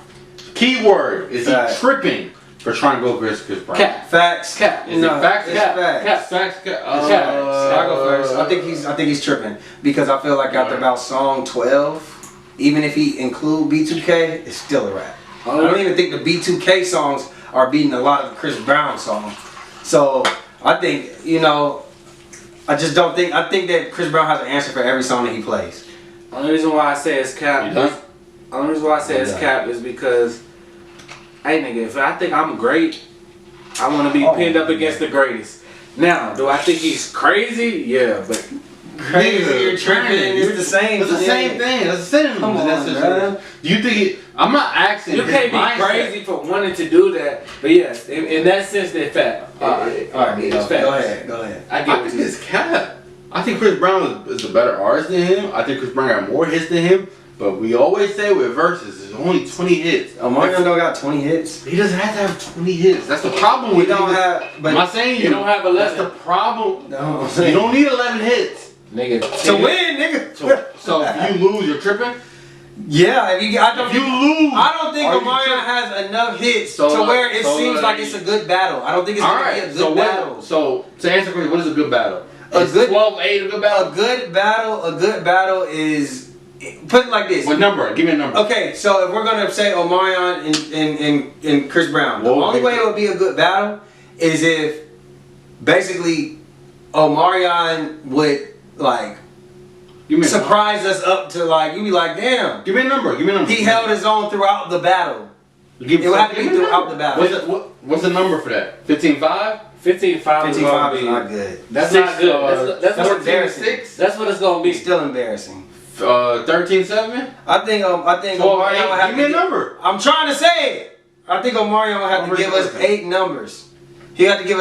Keyword, is Fact. he tripping for trying to go against Chris Brown? Cap. Facts. Cap. Is it facts? It's Cap. facts. Cap. Facts, cap. I'll go first. I think he's tripping because I feel like after about song 12, even if he include B2K, it's still a rap. I don't even think the B2K songs are beating a lot of the Chris Brown songs. So I think I just don't think. I think that Chris Brown has an answer for every song that he plays. Only reason why I say it's You cap. done? Only reason why I say it's done. cap is because, hey nigga, if I think I'm great, I want to be pinned up against the greatest. Now, do I think he's crazy? Yeah, but Crazy, you're tripping. It's the same. It's the same thing. It's the same. Come on, man. Do you think it? I'm not asking. you his can't be mindset. crazy for wanting to do that. But yes, in that sense, they're fat. All right, it's go facts. ahead. Go ahead. I I get what think you it's cap. I think Chris Brown is a better artist than him. I think Chris Brown got more hits than him. But we always say with verses, there's only 20 hits. Omarion don't got 20 hits. He doesn't have to have 20 hits. That's the problem We with don't niggas. have. I'm But not saying You don't have 11. That's the problem. no. You don't need 11 hits. Nigga, to win, nigga. So if you lose, you're tripping. Yeah, if you If you lose, I don't think are you Omarion tripping? has enough hits So, to where it so, seems like it's a good battle. I don't think it's All gonna be a right. good So battle. what? So to answer the question, what is a good battle? A Is good- 12-8 a good battle? A good battle is put it like this. What number? Give me a number. Okay, so if we're gonna say Omarion and Chris Brown, the Whoa, only big- way it would be a good battle is if basically Omarion would like Give me a surprise us up to like you'd be like, damn, Give me a number. Give me a number. he held his own throughout the battle. Give It would have to be give me a throughout number. the battle. What's the number for that? 15-5? 15-5 is 55 gonna is be. not good. That's Six, not good. That's what 14-6? That's what it's gonna be. It's still embarrassing. 13-7? I think 12-8? Omarion would have Give me a number. I'm trying to say it. I think Omarion would have to Numbers give us working. 8 numbers. He had to give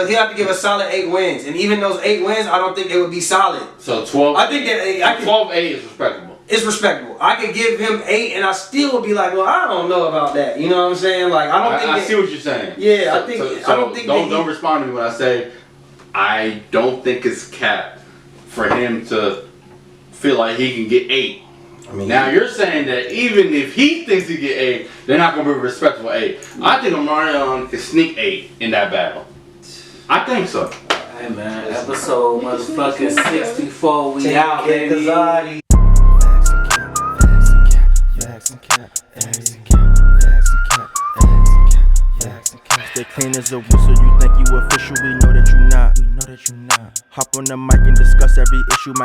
us solid 8 wins, and even those 8 wins, I don't think they would be solid. So 12. I think that I could, 12-8 is respectable. it's respectable. I could give him 8, and I still would be like, well, I don't know about that. You know what I'm saying? Like I don't think. I that- see what you're saying. Yeah, I think. I don't think. Don't respond to me when I say I don't think it's cap for him to feel like he can get 8. I mean, Now you're saying that even if he thinks he get 8, they're not gonna be respectful 8. I think Omarion can sneak 8 in that battle. I think so. Hey man, episode motherfucking 64. We out, baby. Kazadi. Stay clean as a whistle, you think you official, we know that you not. Hop on the mic and discuss every issue.